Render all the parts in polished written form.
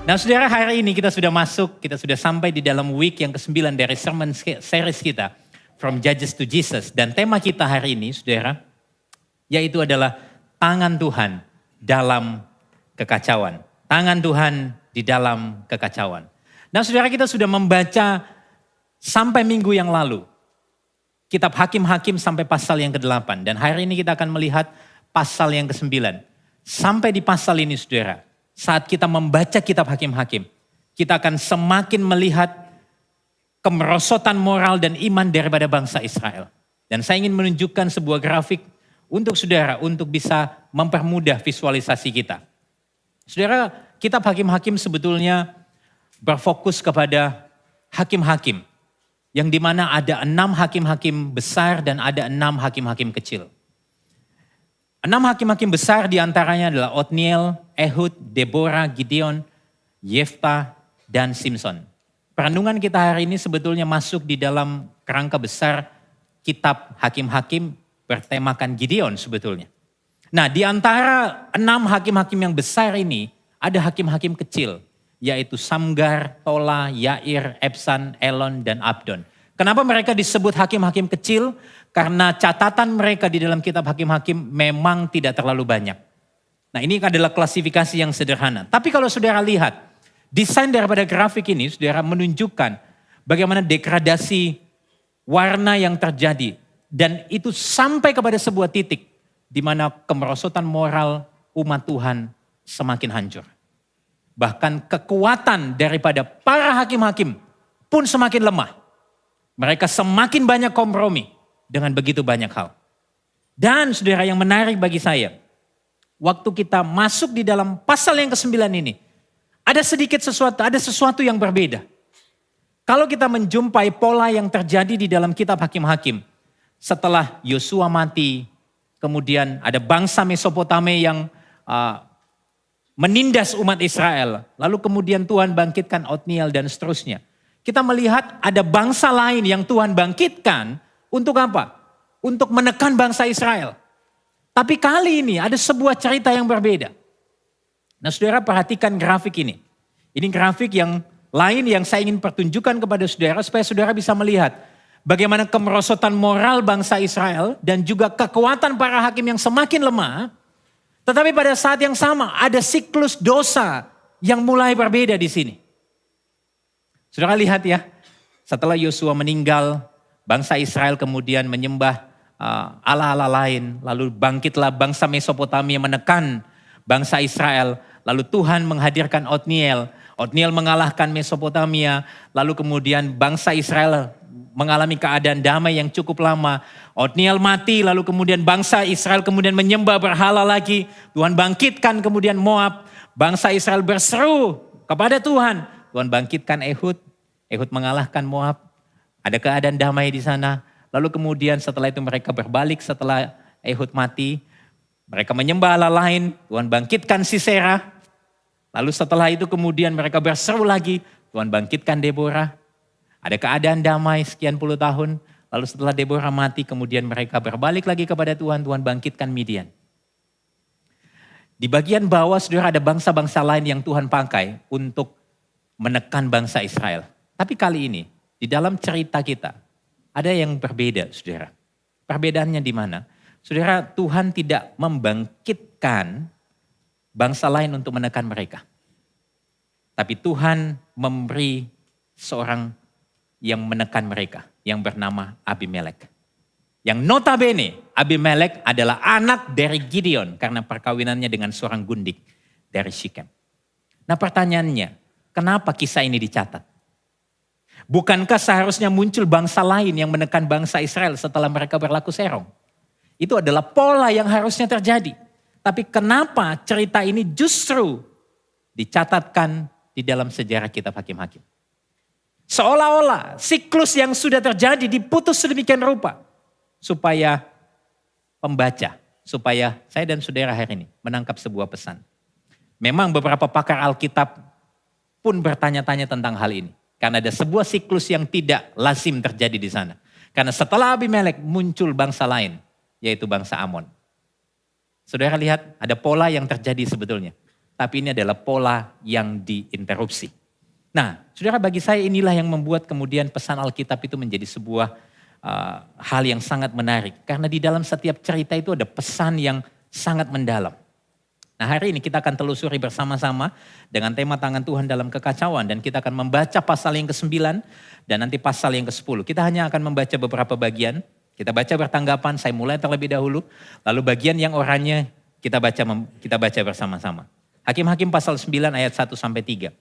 Nah saudara, hari ini kita sudah sampai di dalam week yang ke-9 dari sermon series kita, From Judges to Jesus. Dan tema kita hari ini saudara, yaitu adalah tangan Tuhan dalam kekacauan. Tangan Tuhan di dalam kekacauan. Nah saudara, kita sudah membaca sampai minggu yang lalu, kitab Hakim-Hakim sampai pasal yang ke-8. Dan hari ini kita akan melihat pasal yang ke-9. Sampai di pasal ini saudara, saat kita membaca kitab Hakim-Hakim, kita akan semakin melihat kemerosotan moral dan iman daripada bangsa Israel. Dan saya ingin menunjukkan sebuah grafik untuk saudara, untuk bisa mempermudah visualisasi kita. Saudara, kitab Hakim-Hakim sebetulnya berfokus kepada hakim-hakim, yang dimana ada 6 hakim-hakim besar dan ada 6 hakim-hakim kecil. 6 hakim-hakim besar diantaranya adalah Otniel, Ehud, Deborah, Gideon, Yefta, dan Simson. Perenungan kita hari ini sebetulnya masuk di dalam kerangka besar kitab Hakim-Hakim bertemakan Gideon sebetulnya. Nah, di antara 6 hakim-hakim yang besar ini ada hakim-hakim kecil, yaitu Samgar, Tola, Yair, Ebsan, Elon, dan Abdon. Kenapa mereka disebut hakim-hakim kecil? Karena catatan mereka di dalam kitab Hakim-Hakim memang tidak terlalu banyak. Nah, ini adalah klasifikasi yang sederhana. Tapi kalau saudara lihat, desain daripada grafik ini saudara menunjukkan bagaimana degradasi warna yang terjadi. Dan itu sampai kepada sebuah titik di mana kemerosotan moral umat Tuhan semakin hancur. Bahkan kekuatan daripada para hakim-hakim pun semakin lemah. Mereka semakin banyak kompromi dengan begitu banyak hal. Dan saudara, yang menarik bagi saya, waktu kita masuk di dalam pasal yang ke-9 ini, ada sesuatu yang berbeda. Kalau kita menjumpai pola yang terjadi di dalam kitab Hakim-Hakim, setelah Yosua mati, kemudian ada bangsa Mesopotamia yang menindas umat Israel. Lalu kemudian Tuhan bangkitkan Otniel dan seterusnya. Kita melihat ada bangsa lain yang Tuhan bangkitkan untuk apa? Untuk menekan bangsa Israel. Tapi kali ini ada sebuah cerita yang berbeda. Nah saudara, perhatikan grafik ini. Ini grafik yang lain yang saya ingin pertunjukkan kepada saudara supaya saudara bisa melihat bagaimana kemerosotan moral bangsa Israel dan juga kekuatan para hakim yang semakin lemah. Tetapi pada saat yang sama ada siklus dosa yang mulai berbeda di sini. Saudara lihat ya, setelah Yosua meninggal, bangsa Israel kemudian menyembah Allah-Allah lain. Lalu bangkitlah bangsa Mesopotamia menekan bangsa Israel. Lalu Tuhan menghadirkan Otniel. Otniel mengalahkan Mesopotamia. Lalu kemudian bangsa Israel mengalami keadaan damai yang cukup lama. Otniel mati, lalu kemudian bangsa Israel kemudian menyembah berhala lagi. Tuhan bangkitkan kemudian Moab. Bangsa Israel berseru kepada Tuhan. Tuhan bangkitkan Ehud. Ehud mengalahkan Moab. Ada keadaan damai di sana. Lalu kemudian setelah itu mereka berbalik setelah Ehud mati. Mereka menyembah Allah lain. Tuhan bangkitkan Sisera. Lalu setelah itu kemudian mereka berseru lagi. Tuhan bangkitkan Deborah. Ada keadaan damai sekian puluh tahun. Lalu setelah Deborah mati kemudian mereka berbalik lagi kepada Tuhan. Tuhan bangkitkan Midian. Di bagian bawah saudara ada bangsa-bangsa lain yang Tuhan pakai untuk menekan bangsa Israel. Tapi kali ini di dalam cerita kita ada yang berbeda saudara. Perbedaannya di mana? Saudara, Tuhan tidak membangkitkan bangsa lain untuk menekan mereka. Tapi Tuhan memberi seorang yang menekan mereka, yang bernama Abimelek. Yang notabene Abimelek adalah anak dari Gideon karena perkawinannya dengan seorang gundik dari Syichem. Nah pertanyaannya, kenapa kisah ini dicatat? Bukankah seharusnya muncul bangsa lain yang menekan bangsa Israel setelah mereka berlaku serong? Itu adalah pola yang harusnya terjadi. Tapi kenapa cerita ini justru dicatatkan di dalam sejarah kitab Hakim-Hakim? Seolah-olah siklus yang sudah terjadi diputus sedemikian rupa. Supaya pembaca, supaya saya dan saudara hari ini menangkap sebuah pesan. Memang beberapa pakar Alkitab pun bertanya-tanya tentang hal ini. Karena ada sebuah siklus yang tidak lazim terjadi di sana. Karena setelah Abimelek muncul bangsa lain, yaitu bangsa Amon. Saudara lihat ada pola yang terjadi sebetulnya. tapi ini adalah pola yang diinterupsi. Nah, saudara, bagi saya inilah yang membuat kemudian pesan Alkitab itu menjadi sebuah hal yang sangat menarik. Karena di dalam setiap cerita itu ada pesan yang sangat mendalam. Nah, hari ini kita akan telusuri bersama-sama dengan tema tangan Tuhan dalam kekacauan. Dan kita akan membaca pasal yang ke-9 dan nanti pasal yang ke-10. Kita hanya akan membaca beberapa bagian. Kita baca bertanggapan, saya mulai terlebih dahulu. Lalu bagian yang oranye kita baca bersama-sama. Hakim-Hakim pasal 9 ayat 1-3.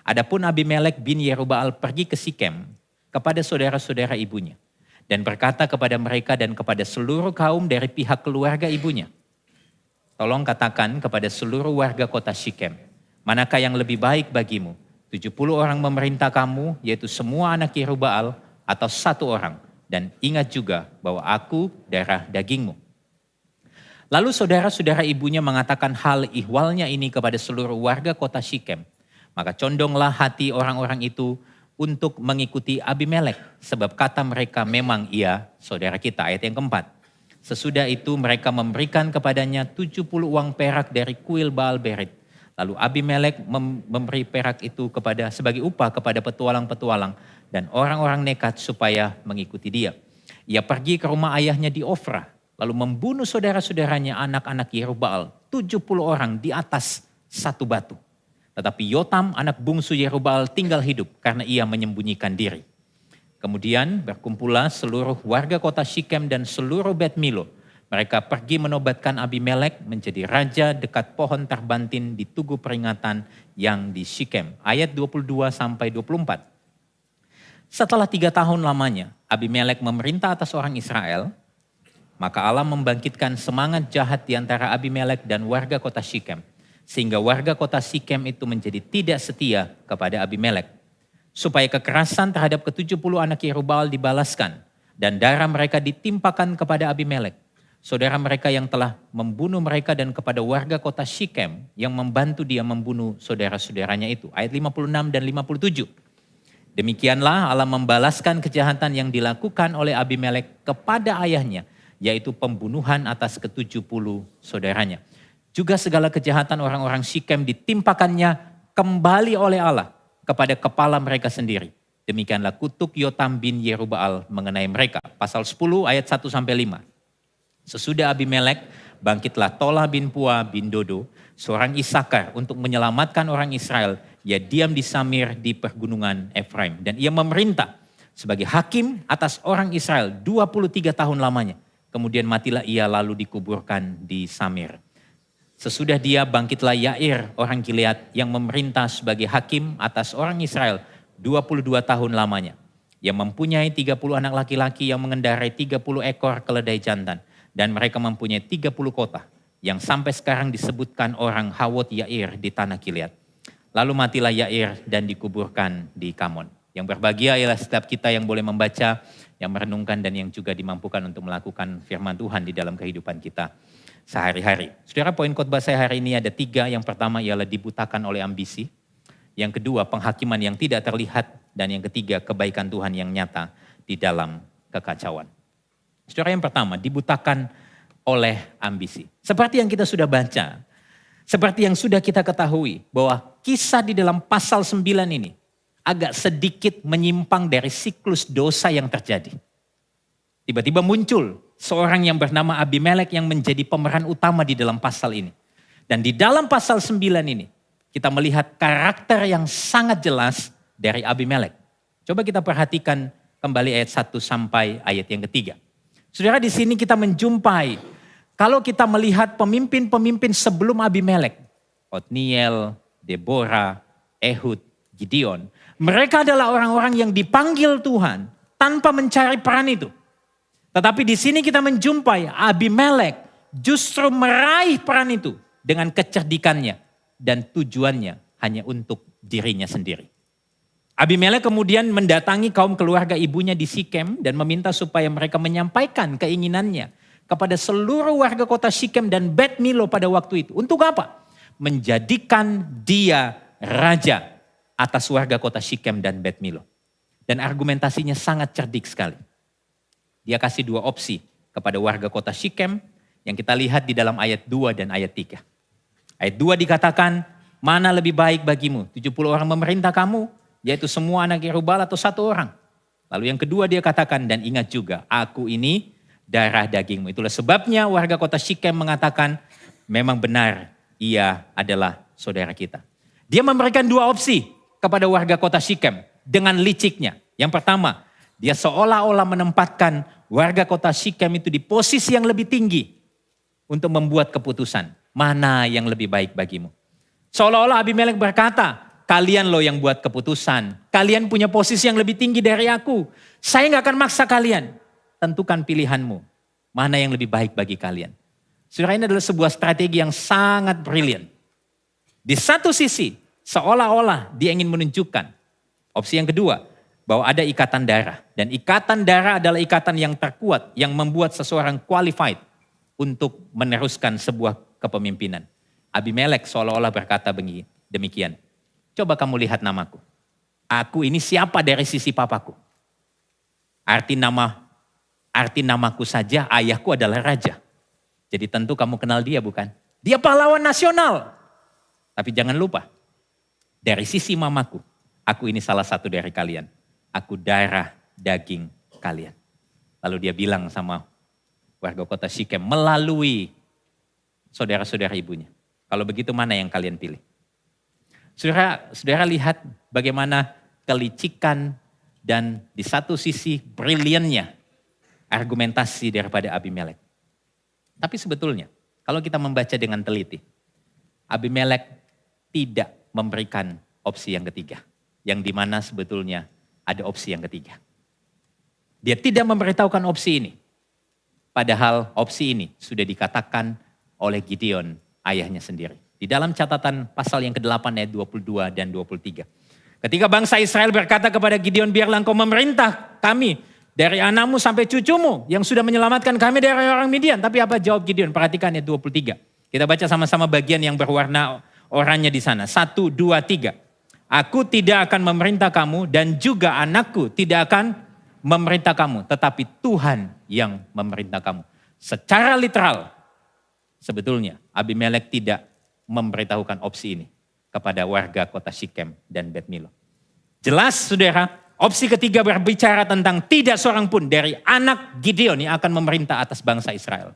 Adapun Abimelek bin Yerubbaal pergi ke Sikem kepada saudara-saudara ibunya. Dan berkata kepada mereka dan kepada seluruh kaum dari pihak keluarga ibunya. Tolong katakan kepada seluruh warga kota Sikem, manakah yang lebih baik bagimu? 70 orang memerintah kamu, yaitu semua anak Yerubbaal, atau 1 orang. Dan ingat juga bahwa aku darah dagingmu. Lalu saudara-saudara ibunya mengatakan hal ihwalnya ini kepada seluruh warga kota Sikem. Maka condonglah hati orang-orang itu untuk mengikuti Abimelek. Sebab kata mereka memang ia saudara kita. Ayat yang keempat. Sesudah itu mereka memberikan kepadanya 70 uang perak dari kuil Baal Berit. Lalu Abimelek memberi perak itu sebagai upah kepada petualang-petualang dan orang-orang nekat supaya mengikuti dia. Ia pergi ke rumah ayahnya di Ofra, lalu membunuh saudara-saudaranya anak-anak Yerubbaal, 70 orang di atas satu batu. Tetapi Yotam anak bungsu Yerubbaal tinggal hidup karena ia menyembunyikan diri. Kemudian berkumpullah seluruh warga kota Sikem dan seluruh Bet Milo. Mereka pergi menobatkan Abimelek menjadi raja dekat pohon terbantin di tugu peringatan yang di Sikem. Ayat 22-24. Setelah 3 tahun lamanya, Abimelek memerintah atas orang Israel. Maka Allah membangkitkan semangat jahat di antara Abimelek dan warga kota Sikem. Sehingga warga kota Sikem itu menjadi tidak setia kepada Abimelek. Supaya kekerasan terhadap ke-70 anak Yerubbaal dibalaskan dan darah mereka ditimpakan kepada Abimelek, saudara mereka yang telah membunuh mereka, dan kepada warga kota Sikem yang membantu dia membunuh saudara-saudaranya itu. Ayat 56 dan 57. Demikianlah Allah membalaskan kejahatan yang dilakukan oleh Abimelek kepada ayahnya, yaitu pembunuhan atas ke-70 saudaranya. Juga segala kejahatan orang-orang Sikem ditimpakannya kembali oleh Allah kepada kepala mereka sendiri. Demikianlah kutuk Yotam bin Yerubbaal mengenai mereka. Pasal 10 ayat 1-5. Sesudah Abimelek, bangkitlah Tola bin Pua bin Dodo, seorang Isakar, untuk menyelamatkan orang Israel. Ia diam di Samir di pergunungan Efraim. Dan ia memerintah sebagai hakim atas orang Israel 23 tahun lamanya. Kemudian matilah ia lalu dikuburkan di Samir. Sesudah dia bangkitlah Yair orang Gilead yang memerintah sebagai hakim atas orang Israel 22 tahun lamanya. Yang mempunyai 30 anak laki-laki yang mengendarai 30 ekor keledai jantan. Dan mereka mempunyai 30 kota yang sampai sekarang disebutkan orang Hawot Yair di tanah Gilead. Lalu matilah Yair dan dikuburkan di Kamon. Yang berbahagia ialah setiap kita yang boleh membaca, yang merenungkan dan yang juga dimampukan untuk melakukan firman Tuhan di dalam kehidupan kita sehari-hari. Saudara, poin khotbah saya hari ini ada 3. Yang pertama ialah dibutakan oleh ambisi. Yang kedua, penghakiman yang tidak terlihat. Dan yang ketiga, kebaikan Tuhan yang nyata di dalam kekacauan. Saudara, yang pertama, dibutakan oleh ambisi. Seperti yang kita sudah baca, seperti yang sudah kita ketahui, bahwa kisah di dalam pasal 9 ini agak sedikit menyimpang dari siklus dosa yang terjadi. Tiba-tiba muncul seorang yang bernama Abimelek yang menjadi pemeran utama di dalam pasal ini. Dan di dalam pasal 9 ini, kita melihat karakter yang sangat jelas dari Abimelek. Coba kita perhatikan kembali ayat 1 sampai ayat yang ketiga. Saudara, di sini kita menjumpai, kalau kita melihat pemimpin-pemimpin sebelum Abimelek, Otniel, Deborah, Ehud, Gideon, mereka adalah orang-orang yang dipanggil Tuhan tanpa mencari peran itu. Tetapi di sini kita menjumpai Abimelek justru meraih peran itu dengan kecerdikannya dan tujuannya hanya untuk dirinya sendiri. Abimelek kemudian mendatangi kaum keluarga ibunya di Sikem dan meminta supaya mereka menyampaikan keinginannya kepada seluruh warga kota Sikem dan Bet Milo pada waktu itu. Untuk apa? Menjadikan dia raja atas warga kota Sikem dan Bet Milo. Dan argumentasinya sangat cerdik sekali. Dia kasih 2 opsi kepada warga kota Sikem yang kita lihat di dalam ayat 2 dan ayat 3. Ayat 2 dikatakan, Mana lebih baik bagimu? 70 orang memerintah kamu, yaitu semua anak Yerubal atau satu orang? Lalu yang kedua dia katakan, dan ingat juga, aku ini darah dagingmu. Itulah sebabnya warga kota Syichem mengatakan, memang benar ia adalah saudara kita. Dia memberikan dua opsi kepada warga kota Syichem dengan liciknya. Yang pertama, dia seolah-olah menempatkan warga kota Syichem itu di posisi yang lebih tinggi untuk membuat keputusan. Mana yang lebih baik bagimu? Seolah-olah Abimelek berkata, kalian loh yang buat keputusan. Kalian punya posisi yang lebih tinggi dari aku. Saya gak akan maksa kalian. Tentukan pilihanmu. Mana yang lebih baik bagi kalian. Saudara, ini adalah sebuah strategi yang sangat brilian. Di satu sisi, seolah-olah dia ingin menunjukkan. Opsi yang kedua, bahwa ada ikatan darah. Dan ikatan darah adalah ikatan yang terkuat. Yang membuat seseorang qualified untuk meneruskan sebuah kepemimpinan. Abimelek seolah-olah berkata demikian. Coba kamu lihat namaku. Aku ini siapa dari sisi papaku? Arti namaku saja, ayahku adalah raja. Jadi tentu kamu kenal dia, bukan? Dia pahlawan nasional. Tapi jangan lupa, dari sisi mamaku, aku ini salah satu dari kalian. Aku darah daging kalian. Lalu dia bilang sama warga kota Syichem melalui saudara-saudara ibunya. Kalau begitu mana yang kalian pilih? Saudara lihat bagaimana kelicikan dan di satu sisi briliannya argumentasi daripada Abimelek. Tapi sebetulnya kalau kita membaca dengan teliti, Abimelek tidak memberikan opsi yang ketiga. Yang dimana sebetulnya ada opsi yang ketiga. Dia tidak memberitahukan opsi ini. Padahal opsi ini sudah dikatakan oleh Gideon, ayahnya sendiri. Di dalam catatan pasal yang ke-8 ayat 22 dan 23. Ketika bangsa Israel berkata kepada Gideon, biarlah engkau memerintah kami dari anakmu sampai cucumu yang sudah menyelamatkan kami dari orang Midian. Tapi apa jawab Gideon? Perhatikan ayat 23. Kita baca sama-sama bagian yang berwarna oranye di sana. 1, 2, 3. Aku tidak akan memerintah kamu dan juga anakku tidak akan memerintah kamu. Tetapi Tuhan yang memerintah kamu. Secara literal, sebetulnya Abimelek tidak memberitahukan opsi ini kepada warga kota Syichem dan Bet Milo. Jelas saudara, opsi ketiga berbicara tentang tidak seorang pun dari anak Gideon yang akan memerintah atas bangsa Israel.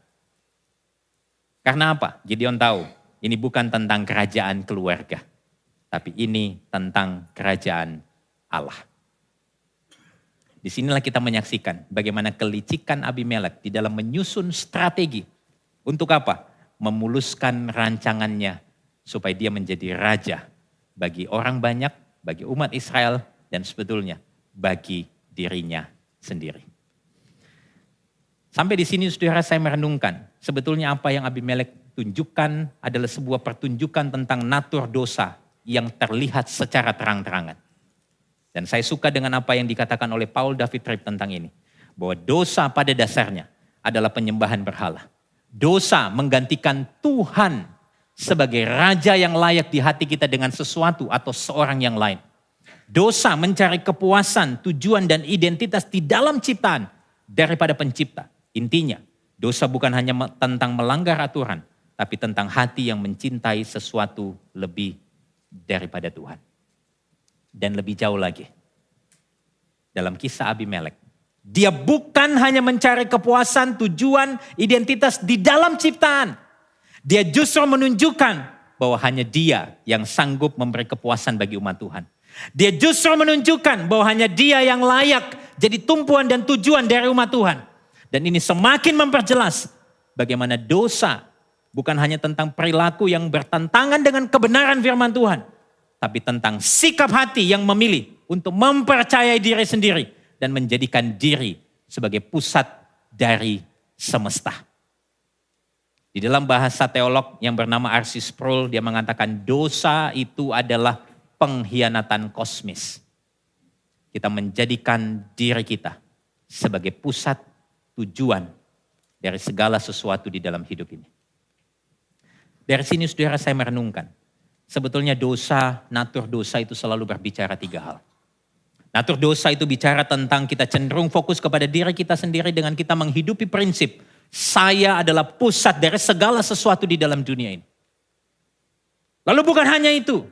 Karena apa? Gideon tahu ini bukan tentang kerajaan keluarga, tapi ini tentang kerajaan Allah. Disinilah kita menyaksikan bagaimana kelicikan Abimelek di dalam menyusun strategi. Untuk apa? Memuluskan rancangannya supaya dia menjadi raja bagi orang banyak, bagi umat Israel, dan sebetulnya bagi dirinya sendiri. Sampai di sini saudara saya merenungkan, sebetulnya apa yang Abimelek tunjukkan adalah sebuah pertunjukan tentang natur dosa yang terlihat secara terang-terangan. Dan saya suka dengan apa yang dikatakan oleh Paul David Tripp tentang ini. Bahwa dosa pada dasarnya adalah penyembahan berhala. Dosa menggantikan Tuhan sebagai raja yang layak di hati kita dengan sesuatu atau seorang yang lain. Dosa mencari kepuasan, tujuan dan identitas di dalam ciptaan daripada pencipta. Intinya, dosa bukan hanya tentang melanggar aturan, tapi tentang hati yang mencintai sesuatu lebih daripada Tuhan. Dan lebih jauh lagi, dalam kisah Abimelek, dia bukan hanya mencari kepuasan, tujuan, identitas di dalam ciptaan. Dia justru menunjukkan bahwa hanya dia yang sanggup memberi kepuasan bagi umat Tuhan. Dia justru menunjukkan bahwa hanya dia yang layak jadi tumpuan dan tujuan dari umat Tuhan. Dan ini semakin memperjelas bagaimana dosa bukan hanya tentang perilaku yang bertentangan dengan kebenaran firman Tuhan. Tapi tentang sikap hati yang memilih untuk mempercayai diri sendiri dan menjadikan diri sebagai pusat dari semesta. Di dalam bahasa teolog yang bernama R.C. Sproul, dia mengatakan dosa itu adalah pengkhianatan kosmis. Kita menjadikan diri kita sebagai pusat tujuan dari segala sesuatu di dalam hidup ini. Dari sini saudara saya merenungkan, sebetulnya dosa, natur dosa itu selalu berbicara 3 hal. Natur dosa itu bicara tentang kita cenderung fokus kepada diri kita sendiri dengan kita menghidupi prinsip saya adalah pusat dari segala sesuatu di dalam dunia ini. Lalu bukan hanya itu.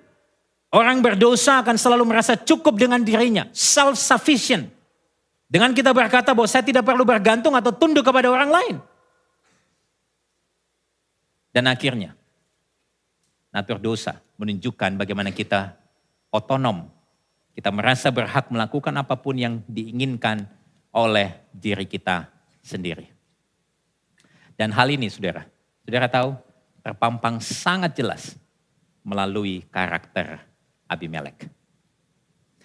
Orang berdosa akan selalu merasa cukup dengan dirinya. Self-sufficient. Dengan kita berkata bahwa saya tidak perlu bergantung atau tunduk kepada orang lain. Dan akhirnya, natur dosa menunjukkan bagaimana kita otonom. Kita merasa berhak melakukan apapun yang diinginkan oleh diri kita sendiri. Dan hal ini saudara tahu terpampang sangat jelas melalui karakter Abimelek.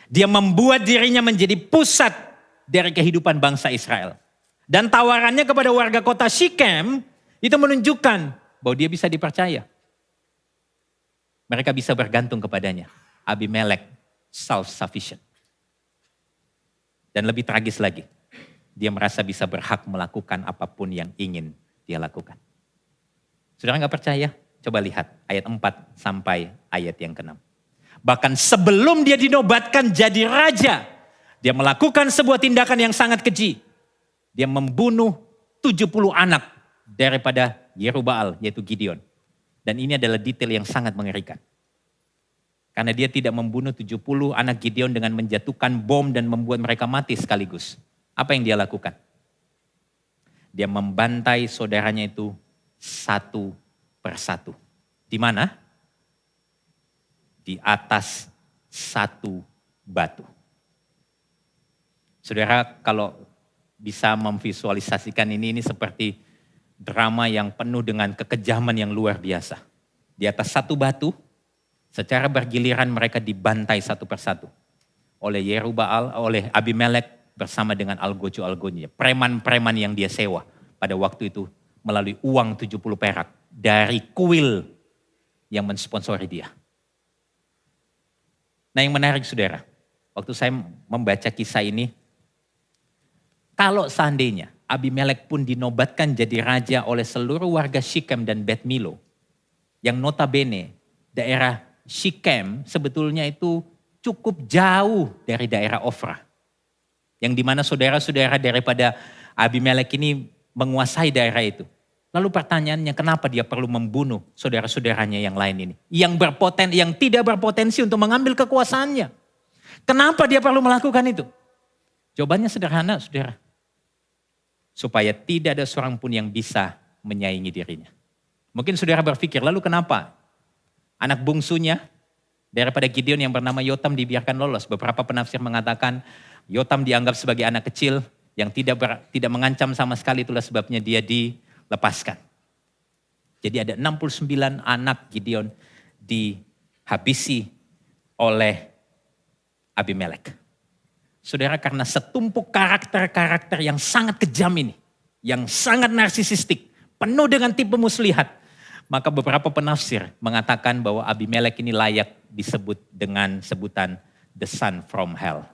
Dia membuat dirinya menjadi pusat dari kehidupan bangsa Israel. Dan tawarannya kepada warga kota Syichem itu menunjukkan bahwa dia bisa dipercaya. Mereka bisa bergantung kepadanya. Abimelek self-sufficient. Dan lebih tragis lagi, dia merasa bisa berhak melakukan apapun yang ingin dia lakukan. Saudara nggak percaya? Coba lihat ayat 4 sampai ayat yang ke-6. Bahkan sebelum dia dinobatkan jadi raja, dia melakukan sebuah tindakan yang sangat keji. Dia membunuh 70 anak daripada Yerubbaal, yaitu Gideon. Dan ini adalah detail yang sangat mengerikan. Karena dia tidak membunuh 70 anak Gideon dengan menjatuhkan bom dan membuat mereka mati sekaligus. Apa yang dia lakukan? Dia membantai saudaranya itu satu persatu. Di mana? Di atas satu batu. Saudara, kalau bisa memvisualisasikan ini seperti drama yang penuh dengan kekejaman yang luar biasa. Di atas satu batu, secara bergiliran mereka dibantai satu persatu. Oleh Yerubbaal, oleh Abimelek bersama dengan algojo-algonya. Preman-preman yang dia sewa pada waktu itu melalui uang 70 perak dari kuil yang mensponsori dia. Nah yang menarik saudara, waktu saya membaca kisah ini, kalau seandainya Abimelek pun dinobatkan jadi raja oleh seluruh warga Syichem dan Bet Milo, yang notabene daerah Syichem sebetulnya itu cukup jauh dari daerah Ofra. Yang dimana saudara-saudara daripada Abimelek ini menguasai daerah itu. Lalu pertanyaannya kenapa dia perlu membunuh saudara-saudaranya yang lain ini? Yang tidak berpotensi untuk mengambil kekuasaannya. Kenapa dia perlu melakukan itu? Jawabannya sederhana saudara. Supaya tidak ada seorang pun yang bisa menyaingi dirinya. Mungkin saudara berpikir, lalu kenapa anak bungsunya daripada Gideon yang bernama Yotam dibiarkan lolos? Beberapa penafsir mengatakan Yotam dianggap sebagai anak kecil yang tidak mengancam sama sekali, itulah sebabnya dia dilepaskan. Jadi ada 69 anak Gideon dihabisi oleh Abimelek. Saudara, karena setumpuk karakter-karakter yang sangat kejam ini, yang sangat narsisistik, penuh dengan tipe muslihat, maka beberapa penafsir mengatakan bahwa Abimelek ini layak disebut dengan sebutan the son from hell.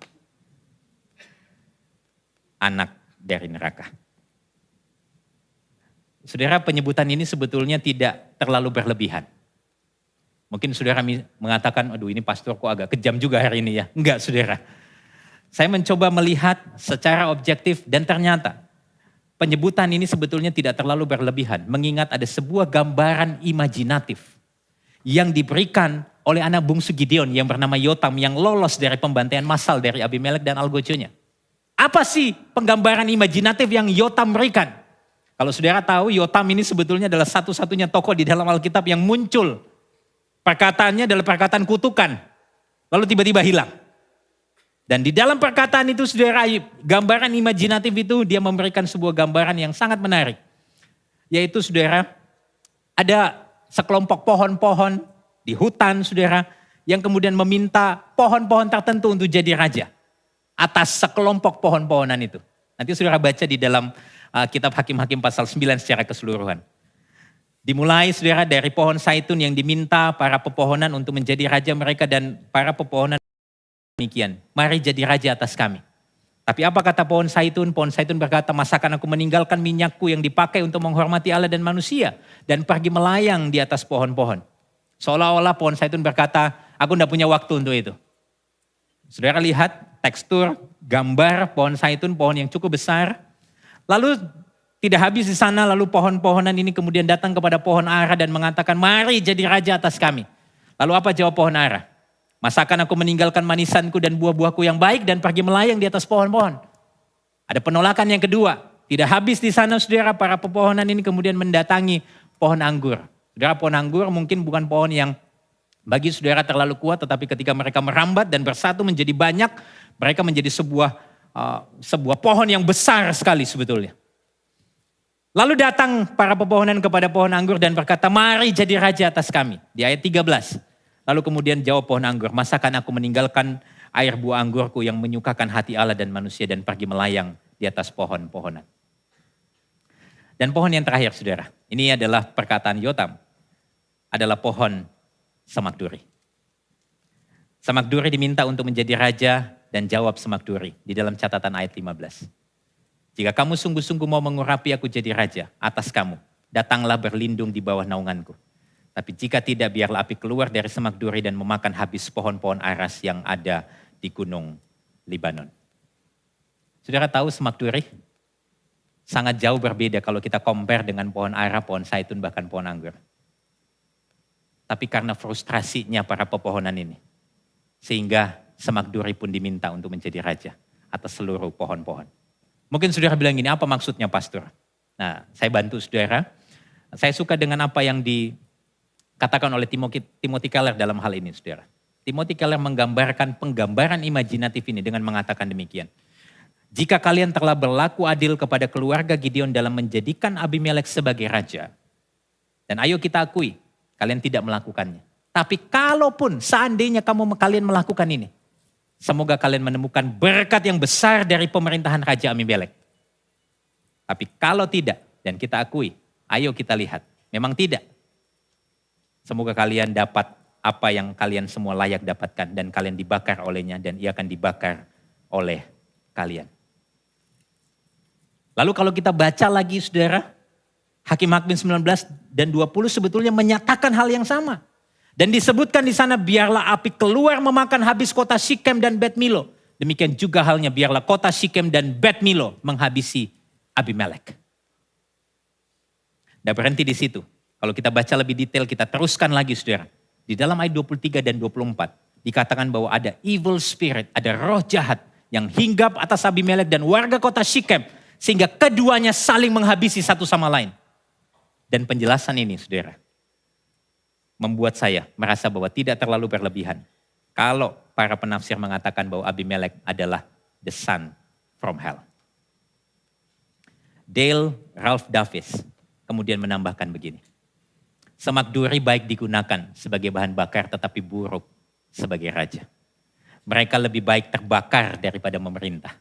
Anak dari neraka. Saudara, penyebutan ini sebetulnya tidak terlalu berlebihan. Mungkin saudara mengatakan, aduh ini pastor kok agak kejam juga hari ini ya. Enggak saudara. Saya mencoba melihat secara objektif dan ternyata penyebutan ini sebetulnya tidak terlalu berlebihan. Mengingat ada sebuah gambaran imajinatif yang diberikan oleh anak bungsu Gideon yang bernama Yotam yang lolos dari pembantaian massal dari Abimelek dan algojonya. Apa sih penggambaran imajinatif yang Yotam berikan? Kalau saudara tahu Yotam ini sebetulnya adalah satu-satunya tokoh di dalam Alkitab yang muncul. Perkataannya adalah perkataan kutukan. Lalu tiba-tiba hilang. Dan di dalam perkataan itu saudara, gambaran imajinatif itu dia memberikan sebuah gambaran yang sangat menarik. Yaitu saudara, ada sekelompok pohon-pohon di hutan saudara, yang kemudian meminta pohon-pohon tertentu untuk jadi raja. Atas sekelompok pohon-pohonan itu. Nanti saudara baca di dalam kitab Hakim-Hakim pasal 9 secara keseluruhan. Dimulai saudara dari pohon zaitun yang diminta para pepohonan untuk menjadi raja mereka dan para pepohonan demikian, mari jadi raja atas kami. Tapi apa kata pohon zaitun? Pohon zaitun berkata, masakan aku meninggalkan minyakku yang dipakai untuk menghormati Allah dan manusia dan pergi melayang di atas pohon-pohon. Seolah-olah pohon zaitun berkata, aku tidak punya waktu untuk itu. Saudara lihat tekstur, gambar pohon zaitun, pohon yang cukup besar. Lalu tidak habis di sana, lalu pohon-pohonan ini kemudian datang kepada pohon ara dan mengatakan, mari jadi raja atas kami. Lalu apa jawab pohon ara? Masakan aku meninggalkan manisanku dan buah-buahku yang baik dan pergi melayang di atas pohon-pohon? Ada penolakan yang kedua. Tidak habis di sana saudara, para pepohonan ini kemudian mendatangi pohon anggur. Saudara, pohon anggur mungkin bukan pohon yang bagi saudara terlalu kuat, tetapi ketika mereka merambat dan bersatu menjadi banyak, mereka menjadi sebuah pohon yang besar sekali sebetulnya. Lalu datang para pepohonan kepada pohon anggur dan berkata, mari jadi raja atas kami. Di ayat 13. Lalu kemudian jawab pohon anggur, masakan aku meninggalkan air buah anggurku yang menyukakan hati Allah dan manusia dan pergi melayang di atas pohon-pohonan. Dan pohon yang terakhir saudara, ini adalah perkataan Yotam, adalah pohon semak duri. Semak duri diminta untuk menjadi raja dan jawab semak duri di dalam catatan ayat 15. Jika kamu sungguh-sungguh mau mengurapi aku jadi raja atas kamu, datanglah berlindung di bawah naunganku. Tapi jika tidak, biarlah api keluar dari semak duri dan memakan habis pohon-pohon aras yang ada di gunung Libanon. Saudara tahu semak duri? Sangat jauh berbeda kalau kita compare dengan pohon ara, pohon zaitun, bahkan pohon anggur. Tapi karena frustrasinya para pepohonan ini, sehingga semak duri pun diminta untuk menjadi raja atas seluruh pohon-pohon. Mungkin saudara bilang gini, apa maksudnya pastor? Nah, saya bantu saudara. Saya suka dengan apa yang dikatakan oleh Timothy Keller dalam hal ini saudara. Timothy Keller menggambarkan penggambaran imajinatif ini dengan mengatakan demikian. Jika kalian telah berlaku adil kepada keluarga Gideon dalam menjadikan Abimelek sebagai raja, dan ayo kita akui, kalian tidak melakukannya. Tapi kalaupun seandainya kalian melakukan ini, semoga kalian menemukan berkat yang besar dari pemerintahan Raja Abimelek. Tapi kalau tidak, dan kita akui, ayo kita lihat, memang tidak. Semoga kalian dapat apa yang kalian semua layak dapatkan dan kalian dibakar olehnya dan ia akan dibakar oleh kalian. Lalu kalau kita baca lagi saudara, Hakim-Hakim 19 dan 20 sebetulnya menyatakan hal yang sama. Dan disebutkan di sana, biarlah api keluar memakan habis kota Sikem dan Bet Milo. Demikian juga halnya biarlah kota Sikem dan Bet Milo menghabisi Abimelek. Dan berhenti di situ. Kalau kita baca lebih detail, kita teruskan lagi saudara. Di dalam ayat 23 dan 24 dikatakan bahwa ada evil spirit, ada roh jahat yang hinggap atas Abimelek dan warga kota Sikem. Sehingga keduanya saling menghabisi satu sama lain. Dan penjelasan ini saudara, membuat saya merasa bahwa tidak terlalu berlebihan. Kalau para penafsir mengatakan bahwa Abimelek adalah the son from hell. Dale Ralph Davis kemudian menambahkan begini. Semak duri baik digunakan sebagai bahan bakar tetapi buruk sebagai raja. Mereka lebih baik terbakar daripada memerintah.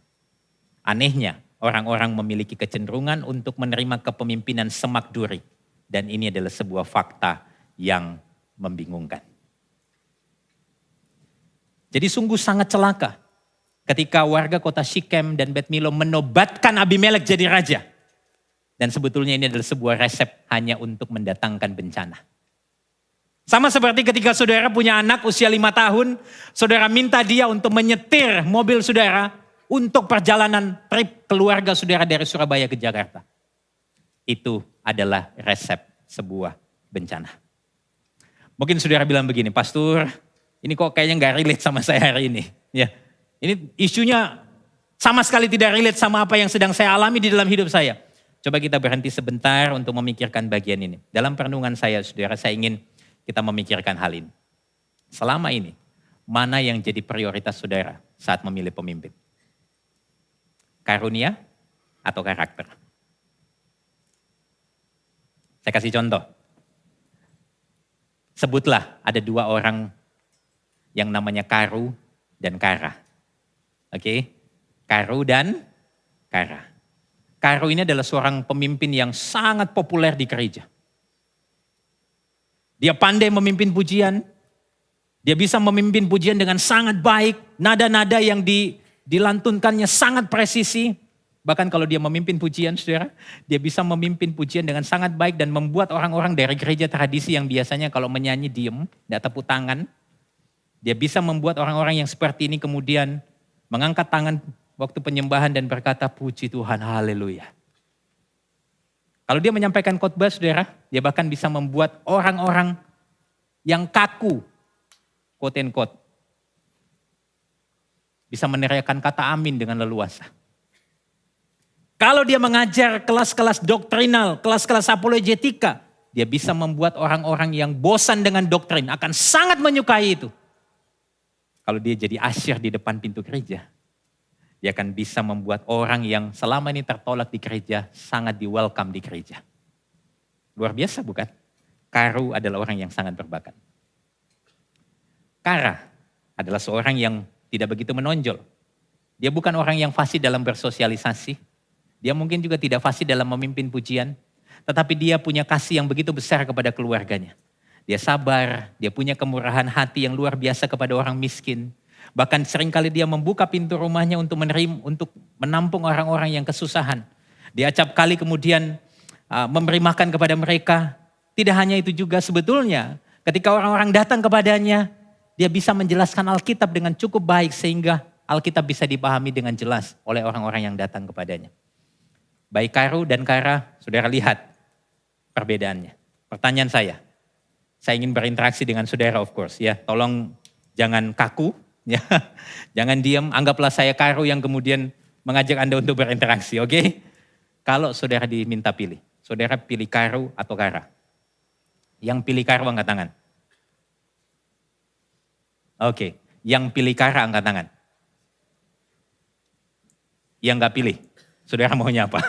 Anehnya, orang-orang memiliki kecenderungan untuk menerima kepemimpinan semak duri. Dan ini adalah sebuah fakta yang membingungkan. Jadi sungguh sangat celaka ketika warga kota Sikem dan Bet Milo menobatkan Abimelek jadi raja. Dan sebetulnya ini adalah sebuah resep hanya untuk mendatangkan bencana. Sama seperti ketika saudara punya anak usia 5 tahun, saudara minta dia untuk menyetir mobil saudara untuk perjalanan trip keluarga saudara dari Surabaya ke Jakarta. Itu adalah resep sebuah bencana. Mungkin saudara bilang begini, pastor, ini kok kayaknya gak relate sama saya hari ini. Ya, ini isunya sama sekali tidak relate sama apa yang sedang saya alami di dalam hidup saya. Coba kita berhenti sebentar untuk memikirkan bagian ini. Dalam perenungan saya, saudara, saya ingin kita memikirkan hal ini. Selama ini, mana yang jadi prioritas saudara saat memilih pemimpin? Karunia atau karakter? Saya kasih contoh. Sebutlah ada 2 orang yang namanya Karu dan Kara. Oke? Karu dan Kara. Karu ini adalah seorang pemimpin yang sangat populer di gereja. Dia pandai memimpin pujian. Dia bisa memimpin pujian dengan sangat baik. Nada-nada yang dilantunkannya sangat presisi. Bahkan kalau dia memimpin pujian, saudara, dia bisa memimpin pujian dengan sangat baik dan membuat orang-orang dari gereja tradisi yang biasanya kalau menyanyi diem, tidak tepuk tangan. Dia bisa membuat orang-orang yang seperti ini kemudian mengangkat tangan waktu penyembahan dan berkata, puji Tuhan, haleluya. Kalau dia menyampaikan khotbah, saudara, dia bahkan bisa membuat orang-orang yang kaku quote and quote. Bisa meneriakkan kata amin dengan leluasa. Kalau dia mengajar kelas-kelas doktrinal, kelas-kelas apologetika, dia bisa membuat orang-orang yang bosan dengan doktrin akan sangat menyukai itu. Kalau dia jadi asyir di depan pintu gereja, dia akan bisa membuat orang yang selama ini tertolak di gereja sangat di welcome di gereja. Luar biasa bukan? Karu adalah orang yang sangat berbakat. Kara adalah seorang yang tidak begitu menonjol. Dia bukan orang yang fasih dalam bersosialisasi. Dia mungkin juga tidak fasih dalam memimpin pujian. Tetapi dia punya kasih yang begitu besar kepada keluarganya. Dia sabar, dia punya kemurahan hati yang luar biasa kepada orang miskin. Bahkan seringkali dia membuka pintu rumahnya untuk menampung orang-orang yang kesusahan. Dia acap kali kemudian memberi makan kepada mereka. Tidak hanya itu juga sebetulnya ketika orang-orang datang kepadanya, dia bisa menjelaskan Alkitab dengan cukup baik sehingga Alkitab bisa dipahami dengan jelas oleh orang-orang yang datang kepadanya. Baik Karu dan Kara, saudara lihat perbedaannya. Pertanyaan saya ingin berinteraksi dengan saudara of course ya. Tolong jangan kaku ya. Jangan diam, anggaplah saya Karu yang kemudian mengajak Anda untuk berinteraksi, oke? Kalau saudara diminta pilih, saudara pilih Karu atau Kara? Yang pilih Karu angkat tangan. Oke, yang pilih Kara angkat tangan. Yang gak pilih, saudara maunya apa?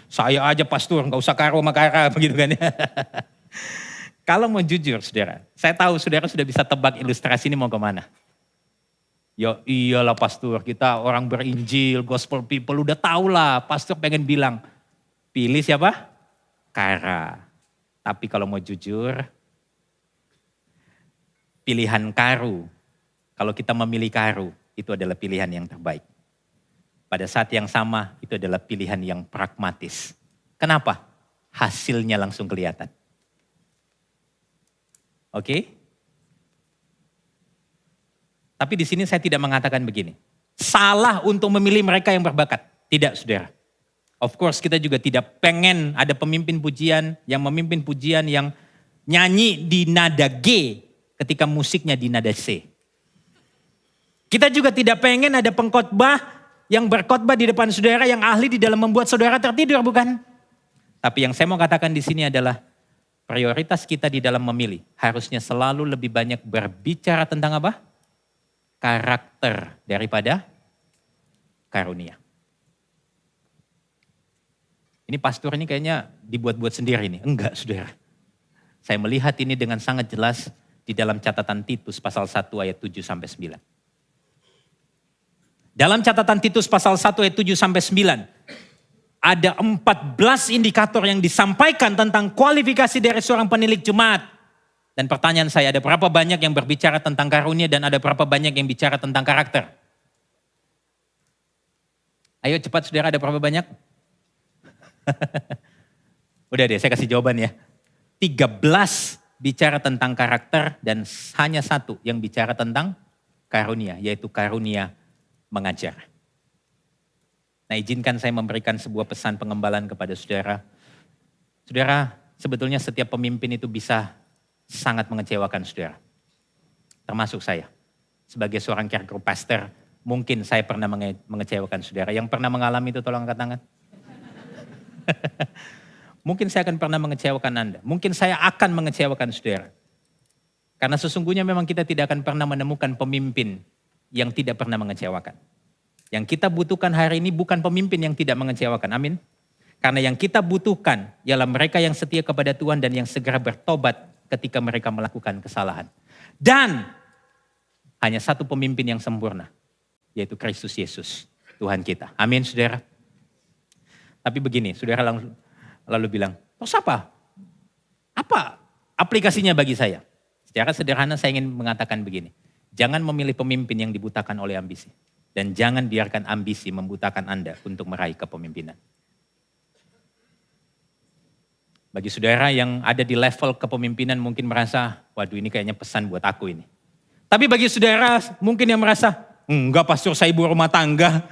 Saya aja pastor, gak usah Karu sama Kara, begitu kan ya. Kalau mau jujur saudara, saya tahu saudara sudah bisa tebak ilustrasi ini mau kemana. Ya iyalah pastor, kita orang berinjil, gospel people, udah tahu lah pastor pengen bilang, pilih siapa? Kara. Tapi kalau mau jujur, pilihan Karu, kalau kita memilih Karu, itu adalah pilihan yang terbaik. Pada saat yang sama, itu adalah pilihan yang pragmatis. Kenapa? Hasilnya langsung kelihatan. Oke? Tapi di sini saya tidak mengatakan begini. Salah untuk memilih mereka yang berbakat. Tidak, saudara. Of course kita juga tidak pengen ada pemimpin pujian yang memimpin pujian yang nyanyi di nada G ketika musiknya di nada C. Kita juga tidak pengen ada pengkhotbah yang berkhotbah di depan saudara yang ahli di dalam membuat saudara tertidur, bukan? Tapi yang saya mau katakan di sini adalah prioritas kita di dalam memilih harusnya selalu lebih banyak berbicara tentang apa? Karakter daripada karunia. Ini pastor ini kayaknya dibuat-buat sendiri nih. Enggak, saudara. Saya melihat ini dengan sangat jelas di dalam catatan Titus pasal 1 ayat 7 sampai 9. Dalam catatan Titus pasal 1 ayat 7 sampai 9, ada 14 indikator yang disampaikan tentang kualifikasi dari seorang penilik jemaat. Dan pertanyaan saya, ada berapa banyak yang berbicara tentang karunia dan ada berapa banyak yang bicara tentang karakter? Ayo cepat saudara, ada berapa banyak? Udah deh, saya kasih jawaban ya. 13 bicara tentang karakter dan hanya 1 yang bicara tentang karunia, yaitu karunia mengajar. Nah, izinkan saya memberikan sebuah pesan pengembalaan kepada saudara. Saudara, sebetulnya setiap pemimpin itu bisa sangat mengecewakan saudara. Termasuk saya. Sebagai seorang care group pastor, mungkin saya pernah mengecewakan saudara. Yang pernah mengalami itu tolong angkat tangan. Mungkin saya akan pernah mengecewakan Anda. Mungkin saya akan mengecewakan saudara. Karena sesungguhnya memang kita tidak akan pernah menemukan pemimpin yang tidak pernah mengecewakan. Yang kita butuhkan hari ini bukan pemimpin yang tidak mengecewakan. Amin. Karena yang kita butuhkan ialah mereka yang setia kepada Tuhan dan yang segera bertobat ketika mereka melakukan kesalahan. Dan hanya satu pemimpin yang sempurna, yaitu Kristus Yesus, Tuhan kita. Amin, saudara. Tapi begini, saudara lalu bilang, terus apa? Apa aplikasinya bagi saya? Secara sederhana saya ingin mengatakan begini. Jangan memilih pemimpin yang dibutakan oleh ambisi. Dan jangan biarkan ambisi membutakan Anda untuk meraih kepemimpinan. Bagi saudara yang ada di level kepemimpinan mungkin merasa, waduh ini kayaknya pesan buat aku ini. Tapi bagi saudara mungkin yang merasa, enggak pastor saya ibu rumah tangga.